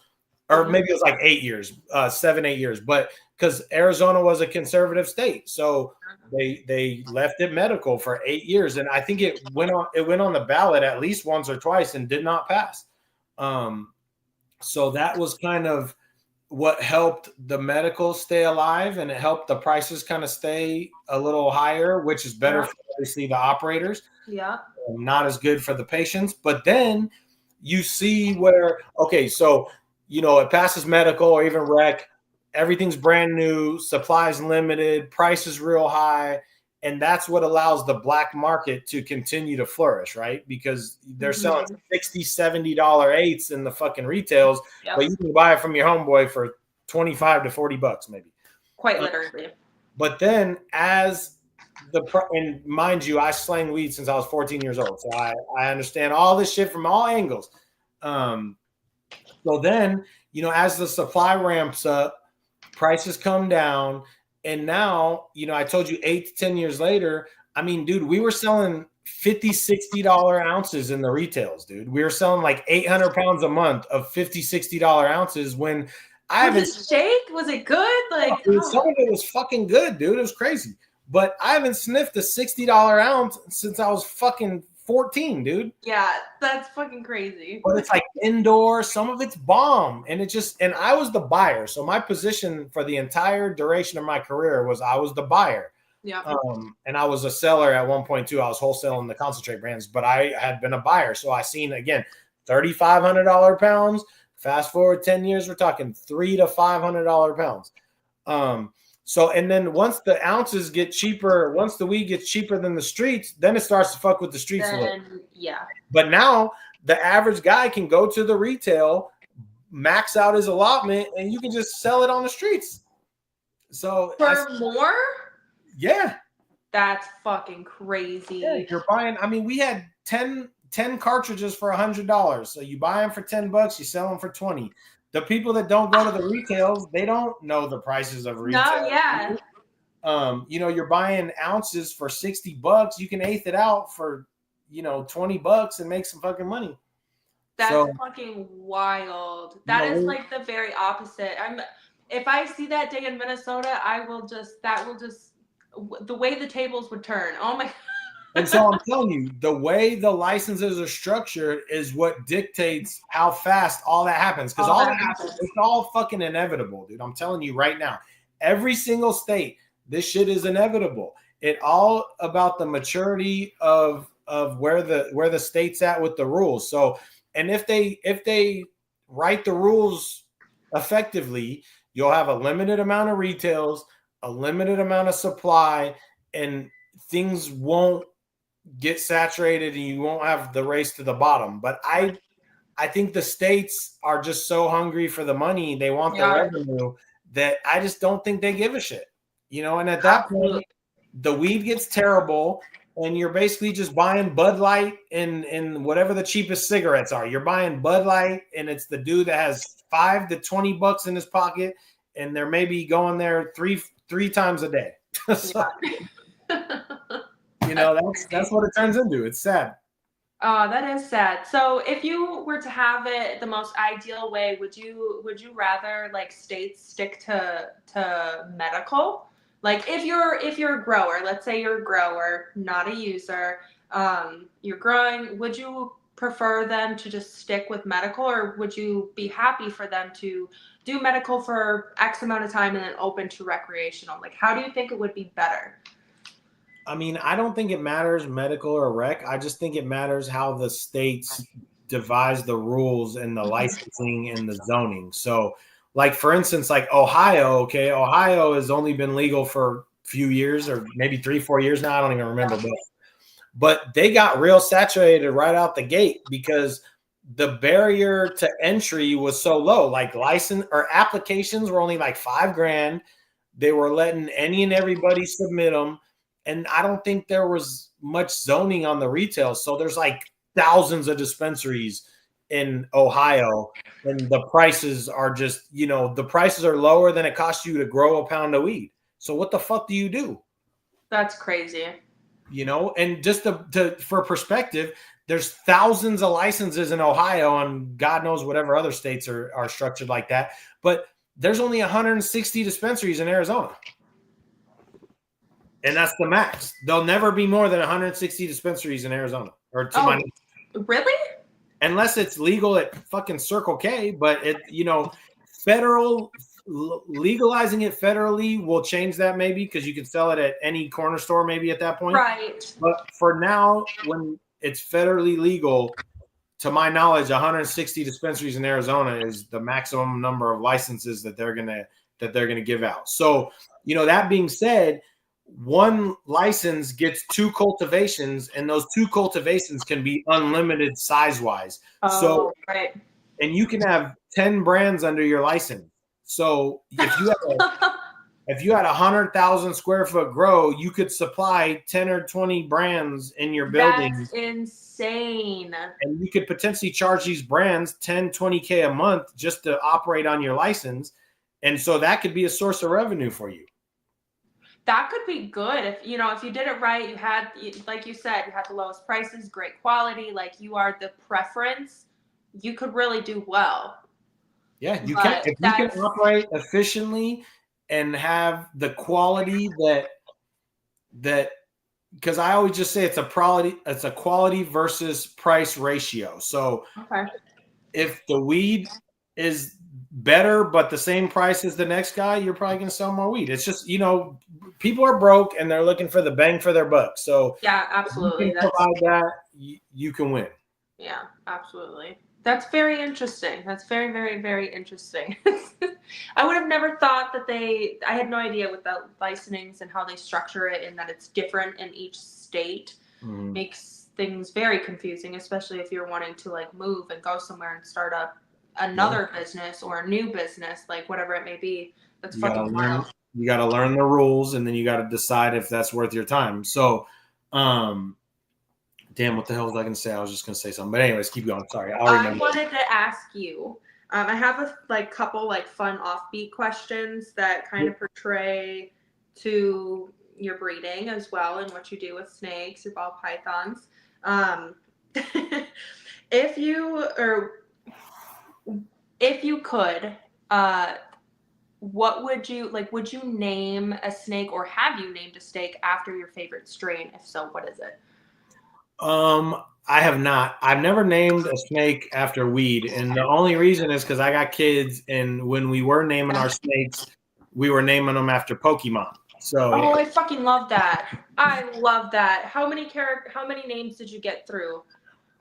or maybe it was like 8 years, 7-8 years, but because Arizona was a conservative state. So they left it medical for 8 years. And I think it went on the ballot at least once or twice and did not pass. So that was kind of what helped the medical stay alive, and it helped the prices kind of stay a little higher, which is better for obviously the operators. Yeah. Not as good for the patients. But then you see where, okay, so, it passes medical or even rec, everything's brand new, supplies limited, prices real high. And that's what allows the black market to continue to flourish, right? Because they're selling $60, $70 eighths in the fucking retails, but you can buy it from your homeboy for $25 to $40 maybe. Quite literally. But then and mind you, I slang weed since I was 14 years old. So I understand all this shit from all angles. So then, as the supply ramps up, prices come down. And now, I told you 8 to 10 years later, dude, we were selling $50, $60 ounces in the retails, dude. We were selling like 800 pounds a month of $50, $60 ounces when I haven't. Was it shake? Was it good? Like, Dude, some of it was fucking good, dude. It was crazy. But I haven't sniffed a $60 ounce since I was fucking 14, dude. Yeah, that's fucking crazy. But it's like indoor. Some of it's bomb. And and I was the buyer. So my position for the entire duration of my career was I was the buyer. Yeah. And I was a seller at one point too. I was wholesaling the concentrate brands, but I had been a buyer. So I seen, again, $3,500 pounds. Fast forward 10 years, we're talking $300 to $500 pounds. So, and then once the ounces get cheaper, once the weed gets cheaper than the streets, then it starts to fuck with the streets a little. Yeah. But now the average guy can go to the retail, max out his allotment, and you can just sell it on the streets. So for more? Yeah. That's fucking crazy. Yeah, you're buying, I mean, we had 10 cartridges for $100. So you buy them for $10, you sell them for 20. The people that don't go to the retails, they don't know the prices of retail. No, yeah. You know, you're buying ounces for $60. You can eighth it out for, you know, $20 and make some fucking money. That's fucking wild. That is like the very opposite. If I see that day in Minnesota, the way the tables would turn. Oh my God. And so I'm telling you, the way the licenses are structured is what dictates how fast all that happens. Because all that happens, it's all fucking inevitable, dude. I'm telling you right now. Every single state, this shit is inevitable. It all about the maturity of where the state's at with the rules. So, and if they write the rules effectively, you'll have a limited amount of retails, a limited amount of supply, and things won't get saturated and you won't have the race to the bottom. But I think the states are just so hungry for the money, they want the revenue, that I just don't think they give a shit. You know, and at that point, the weed gets terrible and you're basically just buying Bud Light and whatever the cheapest cigarettes are. You're buying Bud Light and it's the dude that has $5 to $20 in his pocket and they're maybe going there three times a day. So, you know, that's what it turns into. It's sad. Oh, that is sad. So if you were to have it the most ideal way, would you rather like states stick to medical? Like if you're a grower, let's say you're a grower, not a user, you're growing, would you prefer them to just stick with medical, or would you be happy for them to do medical for X amount of time and then open to recreational? Like, how do you think it would be better? I mean, I don't think it matters medical or rec. I just think it matters how the states devise the rules and the licensing and the zoning. So, like, for instance, like Ohio has only been legal for a few years or maybe 3-4 years now. I don't even remember. But they got real saturated right out the gate because the barrier to entry was so low. Like license or applications were only like $5,000. They were letting any and everybody submit them. And I don't think there was much zoning on the retail. So there's like thousands of dispensaries in Ohio and the prices are just, you know, the prices are lower than it costs you to grow a pound of weed. So what the fuck do you do? That's crazy. You know, and just for perspective, there's thousands of licenses in Ohio and God knows whatever other states are structured like that. But there's only 160 dispensaries in Arizona. And that's the max. There'll never be more than 160 dispensaries in Arizona. Or really? Unless it's legal at fucking Circle K, but it, you know, legalizing it federally will change that maybe because you can sell it at any corner store maybe at that point. Right. But for now, when it's federally legal, to my knowledge, 160 dispensaries in Arizona is the maximum number of licenses that they're gonna give out. So, you know, that being said, one license gets 2 cultivations, and those 2 cultivations can be unlimited size-wise. So, right. And you can have 10 brands under your license. So if you had 100,000 square foot grow, you could supply 10 or 20 brands in your building. That's insane. And you could potentially charge these brands 10, 20K a month just to operate on your license. And so that could be a source of revenue for you. That could be good if you did it right. You had, like you said, you had the lowest prices, great quality. Like you are the preference. You could really do well. Yeah, you can. But If you can operate efficiently and have the quality that because I always just say it's a quality versus price ratio. So okay. if the weed is better but the same price as the next guy, you're probably going to sell more weed. It's just, people are broke and they're looking for the bang for their buck. So Yeah, if you absolutely. can provide that, you can win. Yeah, absolutely. That's very interesting. That's very, very, very interesting. I would have never thought that I had no idea with the licensings and how they structure it and that it's different in each state. Mm-hmm. Makes things very confusing, especially if you're wanting to like move and go somewhere and start up another business or a new business, like whatever it may be. That's fucking wild. You got to learn the rules and then you got to decide if that's worth your time. So, damn, what the hell was I going to say? I was just going to say something. But anyways, keep going. Sorry. I wanted to ask you, I have a couple fun offbeat questions that kind of portray to your breeding as well and what you do with snakes, your ball pythons. If you could, what would you would you name a snake or have you named a snake after your favorite strain? If so, what is it? I have not. I've never named a snake after weed, and the only reason is because I got kids, and when we were naming our snakes, we were naming them after Pokemon. So, I fucking love that. I love that. How many names did you get through?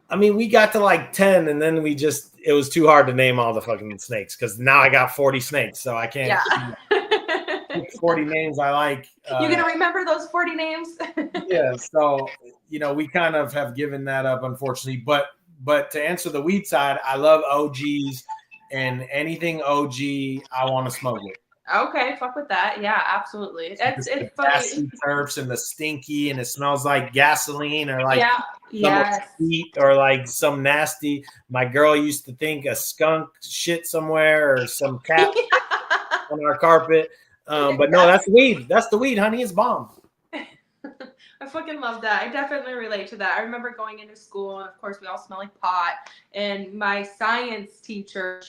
I mean, we got to 10, and then it was too hard to name all the fucking snakes because now I got 40 snakes, so I can't. Yeah. 40 names I like. You gonna remember those 40 names? Yeah, so we kind of have given that up, unfortunately. But to answer the weed side, I love OGs, and anything OG, I want to smoke it. Okay, fuck with that. Yeah, absolutely. It's funny. Terps and the stinky, and it smells like gasoline or sweet or some nasty. My girl used to think a skunk shit somewhere or some cat on our carpet. But no, that's weed. That's the weed, honey. It's bomb. I fucking love that. I definitely relate to that. I remember going into school, and of course, we all smell like pot. And my science teacher,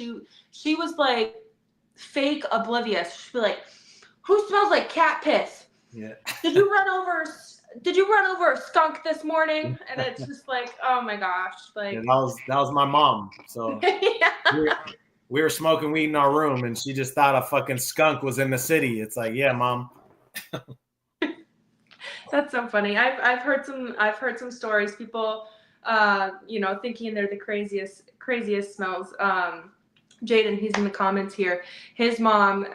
she was fake oblivious. She'd be like, "Who smells like cat piss? Yeah. Did you run over a skunk this morning?" And it's just oh my gosh, that was my mom. So yeah. We were smoking weed in our room, and she just thought a fucking skunk was in the city. It's yeah, mom. That's so funny. I've heard some stories. People, thinking they're the craziest smells. Jaden, he's in the comments here. His mom,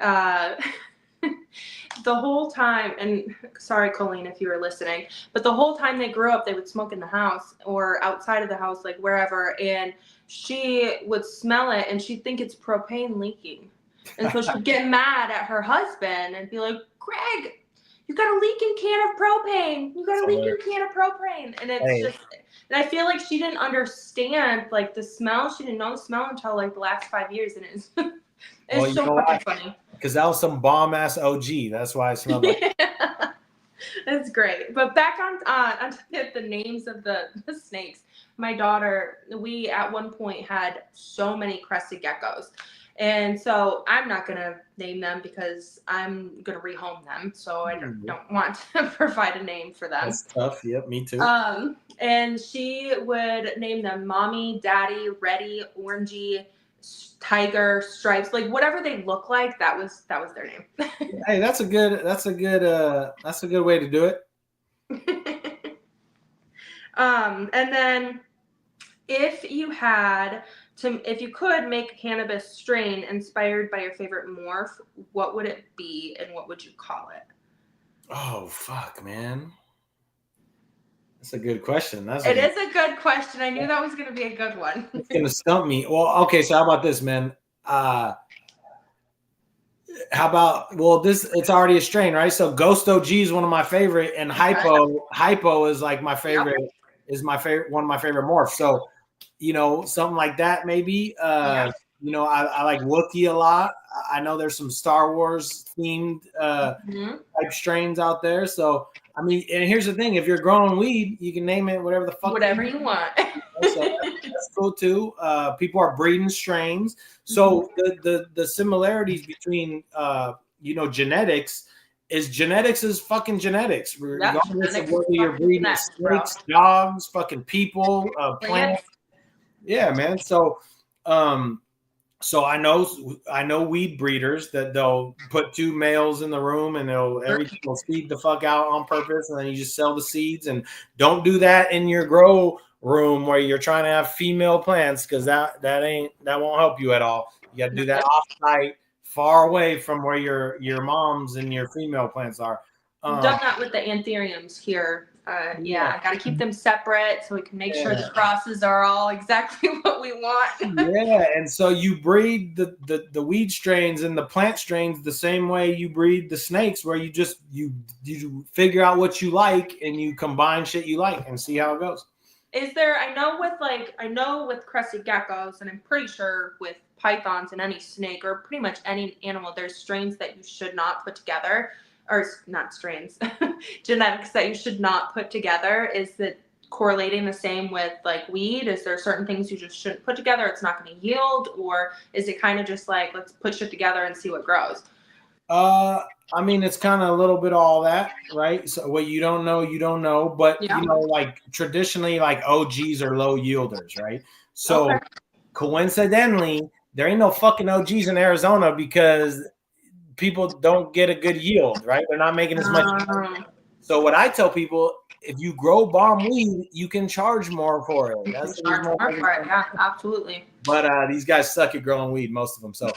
the whole time, and sorry, Colleen, if you were listening, but the whole time they grew up, they would smoke in the house or outside of the house, wherever, and she would smell it and she'd think it's propane leaking. And so she'd get mad at her husband and be like, "Greg, you got a leaking can of propane. You got a leaking can of propane." And it's and I feel like she didn't understand the smell. She didn't know the smell until the last 5 years. And it's so fucking funny. Because that was some bomb ass OG. That's why I smelled like yeah. That's great. But back on the names of the snakes. My daughter, we at one point had so many crested geckos. And so I'm not going to name them because I'm going to rehome them. So I don't want to provide a name for them. That's tough. Yep, me too. And she would name them Mommy, Daddy, Reddy, Orangey, Tiger, Stripes, whatever they look like. That was their name. Hey, that's a good way to do it. And then if you could make a cannabis strain inspired by your favorite morph, what would it be and what would you call it? Oh, fuck, man. That's a good question. It is a good question. I knew that was going to be a good one. It's going to stump me. Well, okay, so how about this, man? How about, it's already a strain, right? So Ghost OG is one of my favorite, and Hypo is my favorite, one of my favorite morphs. So, something like that maybe. I like Wookiee a lot. I know there's some Star Wars themed type strains out there. So, I mean, and here's the thing: if you're growing weed, you can name it whatever the fuck. Whatever you want. So that's cool too. People are breeding strains. So the similarities between genetics is fucking genetics, regardless of whether you're breeding snakes, dogs, fucking people, plants. Yeah, man. So I know weed breeders that they'll put two males in the room and they'll seed the fuck out on purpose, and then you just sell the seeds. And don't do that in your grow room where you're trying to have female plants, because that won't help you at all. You got to do that off site, far away from where your moms and your female plants are. We've done that with the anthuriums here. I got to keep them separate so we can make sure the crosses are all exactly what we want. Yeah, and so you breed the weed strains and the plant strains the same way you breed the snakes, where you just you figure out what you like and you combine shit you like and see how it goes. Is there? I know with crested geckos, and I'm pretty sure with pythons and any snake or pretty much any animal, there's strains that you should not put together. Or not strains, genetics that you should not put together. Is that correlating the same with like weed? Is there certain things you just shouldn't put together? It's not going to yield, or is it kind of just like, let's put shit together and see what grows? I mean, it's kind of a little bit of all that, right? So what you don't know, but like traditionally, like OGs are low yielders, right? So coincidentally, there ain't no fucking OGs in Arizona because people don't get a good yield, right? They're not making as much. So what I tell people, if you grow bomb weed, you can charge more for it. That's charge more for it. Yeah, absolutely. But these guys suck at growing weed, most of them. So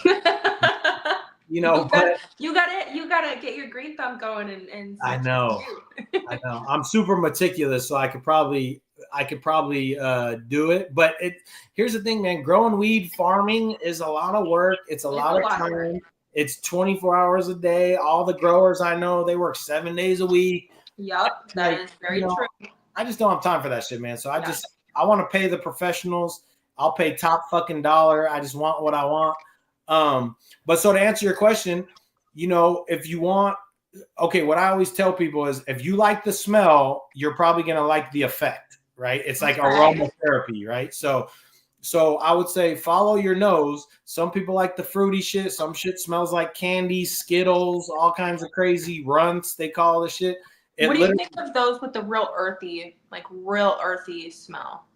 you gotta get your green thumb going and I know. I'm super meticulous, so I could probably do it. But here's the thing, man. Growing weed, farming is a lot of work. It's a lot of time. It's 24 hours a day. All the growers I know, they work 7 days a week. Yep, that is very true. I just don't have time for that shit, man. So I want to pay the professionals. I'll pay top fucking dollar. I just want what I want. But so to answer your question, if you want, what I always tell people is if you like the smell, you're probably going to like the effect, right? It's like aromatherapy, right? So I would say follow your nose. Some people like the fruity shit. Some shit smells like candy, Skittles, all kinds of crazy runts. They call the shit. What do you think of those with the real earthy smell?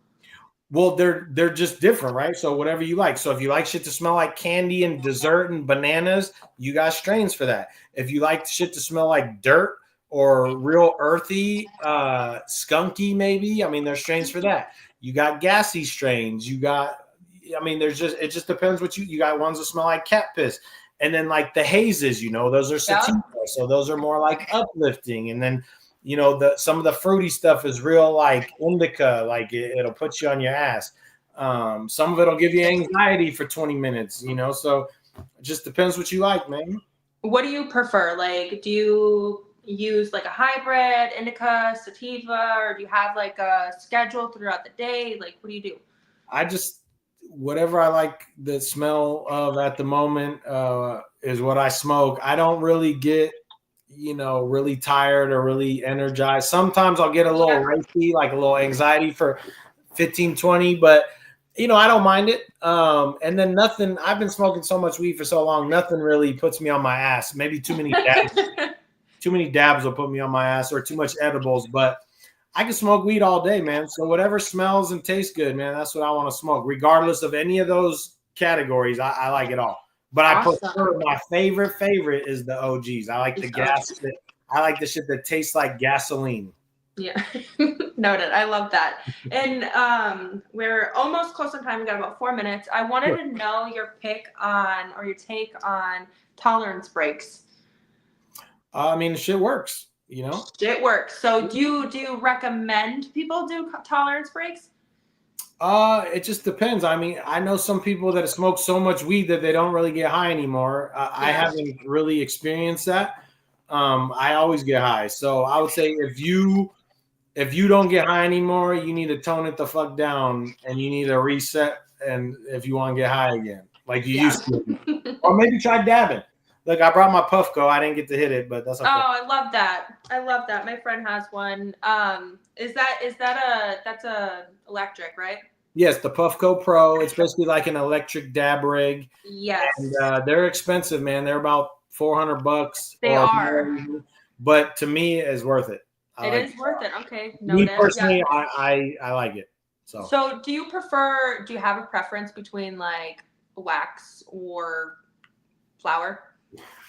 Well, they're just different, right? So whatever you like. So if you like shit to smell like candy and dessert and bananas, you got strains for that. If you like shit to smell like dirt or real earthy, skunky, maybe, I mean, there's strains for that. You got gassy strains. It just depends what you got. Ones that smell like cat piss. And then like the hazes, those are sativa. So those are more like uplifting. And then, some of the fruity stuff is real like indica, like it'll put you on your ass. Some of it'll give you anxiety for 20 minutes, so it just depends what you like, man. What do you prefer? Like, do you use like a hybrid, indica, sativa, or do you have like a schedule throughout the day? Like, what do you do? I just, whatever I like the smell of at the moment is what I smoke. I don't really get, really tired or really energized. Sometimes I'll get a little racy, like a little anxiety for 15, 20, but I don't mind it. And then nothing, I've been smoking so much weed for so long, nothing really puts me on my ass. Maybe too many dabs. Too many dabs will put me on my ass, or too much edibles, but I can smoke weed all day, man. So whatever smells and tastes good, man, that's what I want to smoke. Regardless of any of those categories, I like it all. But I prefer, my favorite is the OGs. I like the gas shit. I like the shit that tastes like gasoline. Yeah. Noted. I love that. And we're almost close on time. We got about 4 minutes. I wanted to know your take on tolerance breaks. I mean, shit works, It works. So do you recommend people do tolerance breaks? It just depends. I mean, I know some people that smoke so much weed that they don't really get high anymore. I haven't really experienced that. I always get high. So I would say if you don't get high anymore, you need to tone it the fuck down and you need to reset. And if you want to get high again, like you used to, or maybe try dabbing. Look, I brought my Puffco. I didn't get to hit it, but that's okay. Oh, I love that. My friend has one. That's a electric, right? Yes, the Puffco Pro. It's basically like an electric dab rig. Yes, And they're expensive, man. They're about $400 they or are. more, but to me, it's worth it. I It like is worth it. Okay, me noted. Yeah. personally. I like it. So So, do you prefer? Do you have a preference between like wax or flower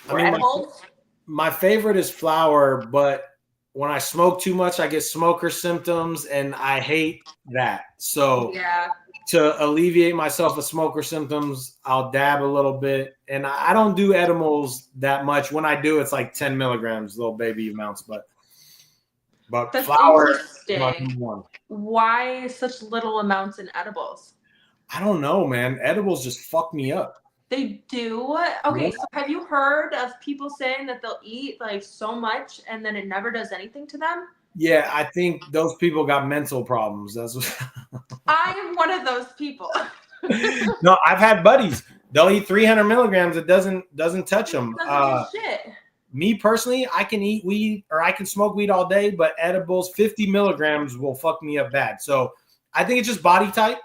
I or mean, edibles? my favorite is flower, but when I smoke too much, I get smoker symptoms, and I hate that. So Yeah. to alleviate myself of smoker symptoms, I'll dab a little bit, and I don't do edibles that much. When I do, it's like 10 milligrams, little baby amounts, but That's flower is my interesting. number one. Why such little amounts in edibles? I don't know, man. Edibles just fuck me up. They do? Yeah. Okay, so have you heard of people saying that they'll eat like so much and then it never does anything to them? Yeah, I think those people got mental problems. That's what I am one of those people. No, I've had buddies. They'll eat 300 milligrams. It doesn't touch It them. doesn't do shit. Me personally, I can eat weed or I can smoke weed all day, but edibles 50 milligrams will fuck me up bad. So I think it's just body type.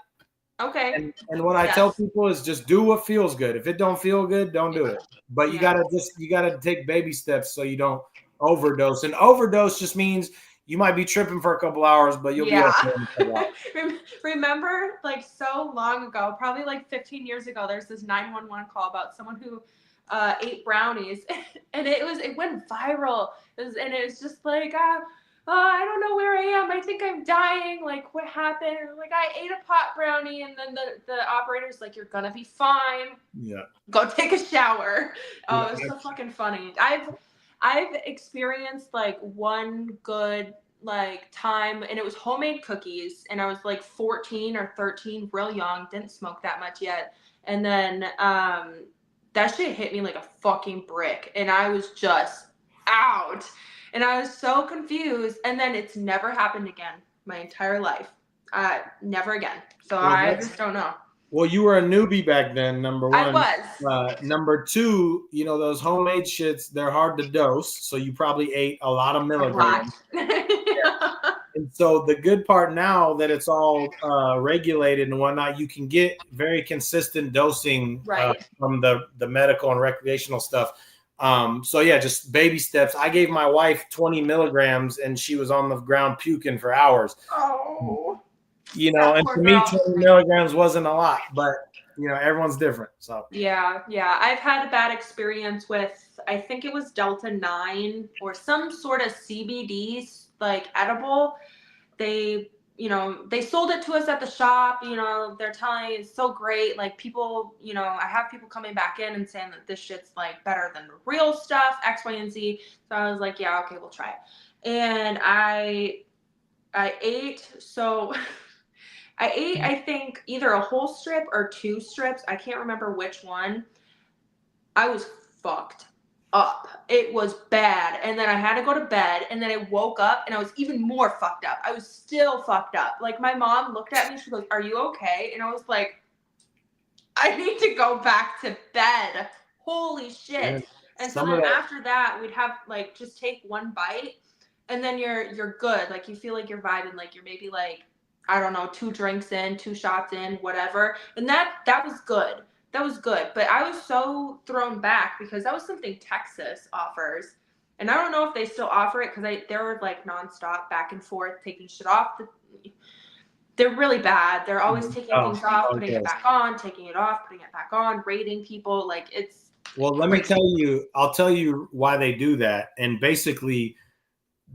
Okay. And what I tell people is just do what feels good. If it don't feel good, don't do it. But you gotta take baby steps so you don't overdose. And overdose just means you might be tripping for a couple hours, but you'll be okay in a couple hours. Remember, like so long ago, probably like 15 years ago, there's this 911 call about someone who ate brownies, and it went viral. And it was just like, I don't know where I am. I think I'm dying. Like, what happened? Like, I ate a pot brownie, and then the operator's like, you're gonna be fine. Yeah. Go take a shower. Oh, Yeah. it was so fucking funny. I've experienced like one good like time, and it was homemade cookies, and I was like 14 or 13, real young, didn't smoke that much yet, and then that shit hit me like a fucking brick, and I was just out, and I was so confused, and then it's never happened again my entire life, never again. So I just don't know. Well, you were a newbie back then, number one. I was. Number two, those homemade shits, they're hard to dose. So you probably ate a lot of milligrams. And so the good part now that it's all regulated and whatnot, you can get very consistent dosing from the medical and recreational stuff. So yeah, just baby steps. I gave my wife 20 milligrams and she was on the ground puking for hours. Oh. And to me, 20 milligrams wasn't a lot, but everyone's different. So yeah, I've had a bad experience with, I think it was Delta 9 or some sort of CBD like edible. They sold it to us at the shop. They're telling it's so great. Like people, I have people coming back in and saying that this shit's like better than the real stuff, X, Y, and Z. So I was like, yeah, okay, we'll try it. And I ate so. I ate, I think, either a whole strip or 2 strips. I can't remember which one. I was fucked up. It was bad. And then I had to go to bed. And then I woke up and I was even more fucked up. I was still fucked up. Like, my mom looked at me. She goes, are you okay? And I was like, I need to go back to bed. Holy shit. And so then after that, we'd have, like, just take one bite. And then you're good. Like, you feel like you're vibing. Like, you're maybe, like, I don't know, 2 drinks in, 2 shots in, whatever. And that was good. That was good. But I was so thrown back because that was something Texas offers. And I don't know if they still offer it because they were like nonstop back and forth, taking shit off. They're really bad. They're always taking things off, putting it back on, taking it off, putting it back on, rating people. Like it's. Well, let me tell you, I'll tell you why they do that. And basically,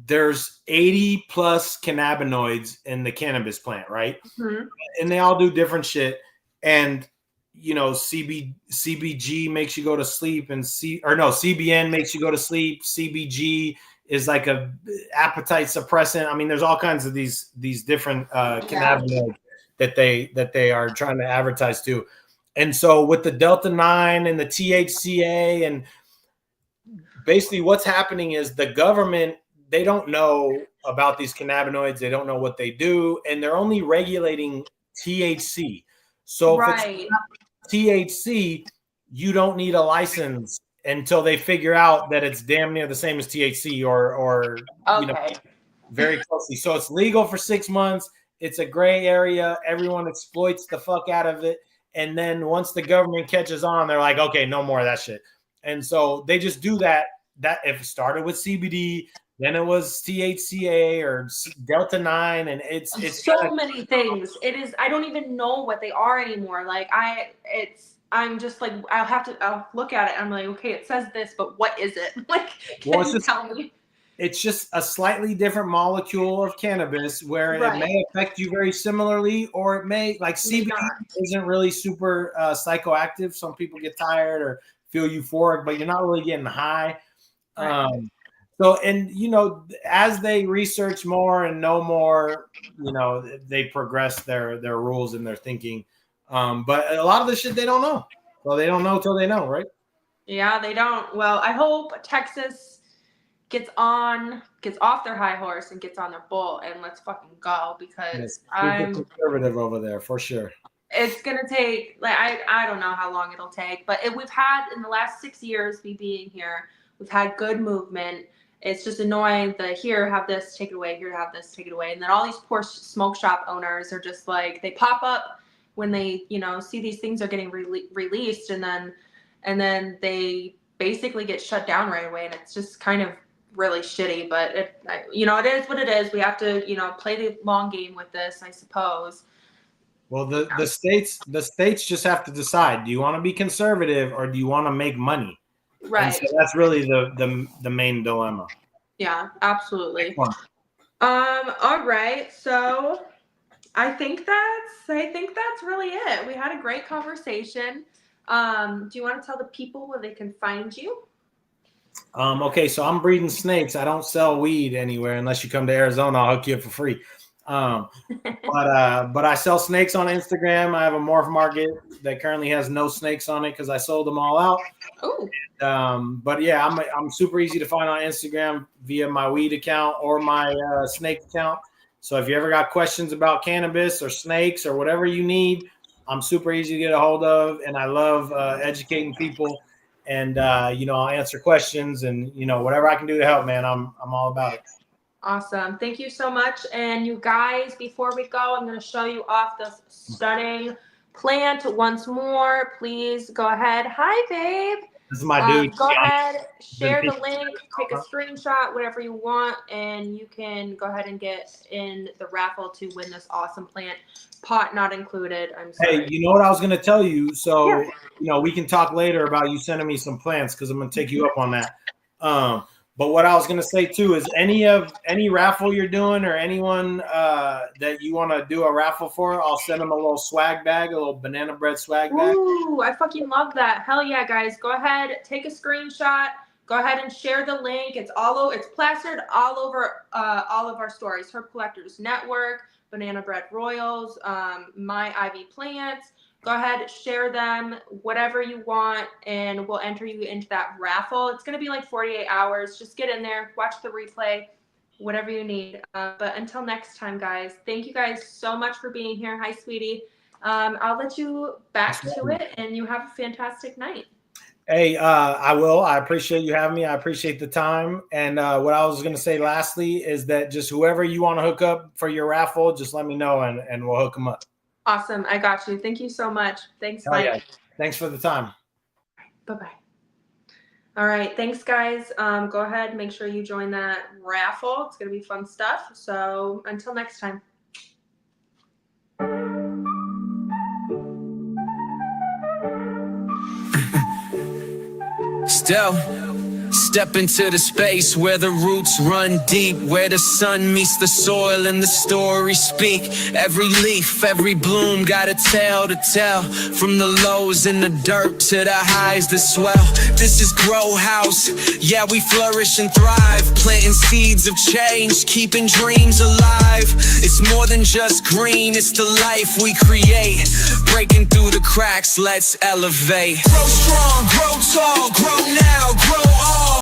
there's 80 plus cannabinoids in the cannabis plant, right? Mm-hmm. And they all do different shit. And CBG makes you go to sleep, and CBN makes you go to sleep. CBG is like a appetite suppressant. I mean, there's all kinds of these different cannabinoids that they are trying to advertise to. And so with the Delta 9 and the THCA, and basically what's happening is the government, they don't know about these cannabinoids. They don't know what they do. And they're only regulating THC. So if it's THC, you don't need a license until they figure out that it's damn near the same as THC or very closely. So it's legal for 6 months. It's a gray area. Everyone exploits the fuck out of it. And then once the government catches on, they're like, okay, no more of that shit. And so they just do that. That if it started with CBD, then it was THCA or Delta 9, and it's so many things. It is. I don't even know what they are anymore. Like I'm just like I'll look at it. I'm like, okay, it says this, but what is it? Like, can you tell me? It's just a slightly different molecule of cannabis where it may affect you very similarly, or it may, like CBD isn't really super psychoactive. Some people get tired or feel euphoric, but you're not really getting high. Right. So, and you know, as they research more and know more, you know, they progress their rules and their thinking. But a lot of the shit they don't know. Well, they don't know till they know, right? Yeah, they don't. Well, I hope Texas gets off their high horse and gets on their bull, and let's fucking go, because I'm conservative over there for sure. It's gonna take, like, I don't know how long it'll take, but we've had in the last 6 years me being here, we've had good movement. It's just annoying that here, have this, take it away, here, have this, take it away, and then all these poor smoke shop owners are just like, they pop up when they, you know, see these things are getting released, and then they basically get shut down right away, and it's just kind of really shitty. But it is what it is. We have to, you know, play the long game with this, I suppose. Well, the states just have to decide: do you want to be conservative or do you want to make money? Right. And so that's really the main dilemma. Yeah, absolutely. All right. So I think that's really it. We had a great conversation. Do you want to tell the people where they can find you? Okay, so I'm breeding snakes. I don't sell weed anywhere unless you come to Arizona. I'll hook you up for free. But I sell snakes on Instagram. I have a morph market that currently has no snakes on it because I sold them all out. Oh. But yeah, I'm super easy to find on Instagram via my weed account or my snake account. So if you ever got questions about cannabis or snakes or whatever you need, I'm super easy to get a hold of, and I love educating people. And you know, I'll answer questions, and you know, whatever I can do to help, man, I'm all about it. Awesome. Thank you so much. And you guys, before we go, I'm going to show you off this stunning plant once more. Please go ahead. Hi, babe. This is my dude. Go ahead, share the link, take a screenshot, whatever you want, and you can go ahead and get in the raffle to win this awesome plant. Pot not included. I'm sorry. Hey, you know what I was going to tell you? So, you know, we can talk later about you sending me some plants because I'm going to take you up on that. But what I was going to say too is any raffle you're doing or anyone that you want to do a raffle for, I'll send them a little swag bag, a little Banana Bred swag bag. Ooh, I fucking love that. Hell yeah, guys. Go ahead, take a screenshot. Go ahead and share the link. It's plastered all over all of our stories. Herb Collectors Network, Banana Bred Royals, My Ivy Plants. Go ahead, share them, whatever you want, and we'll enter you into that raffle. It's going to be like 48 hours. Just get in there, watch the replay, whatever you need. But until next time, guys, thank you guys so much for being here. Hi, sweetie. I'll let you back to it, and you have a fantastic night. Hey, I will. I appreciate you having me. I appreciate the time. And what I was going to say lastly is that just whoever you want to hook up for your raffle, just let me know, and we'll hook them up. Awesome. I got you. Thank you so much. Thanks, Mike. Yeah. Thanks for the time. Bye-bye. All right. Thanks, guys. Go ahead. Make sure you join that raffle. It's going to be fun stuff. So until next time. Still, step into the space where the roots run deep, where the sun meets the soil and the stories speak. Every leaf, every bloom got a tale to tell, from the lows in the dirt to the highs that swell. This is Grow House, yeah, we flourish and thrive, planting seeds of change, keeping dreams alive. It's more than just green, it's the life we create, breaking through the cracks, let's elevate. Grow strong, grow tall, grow now, grow all.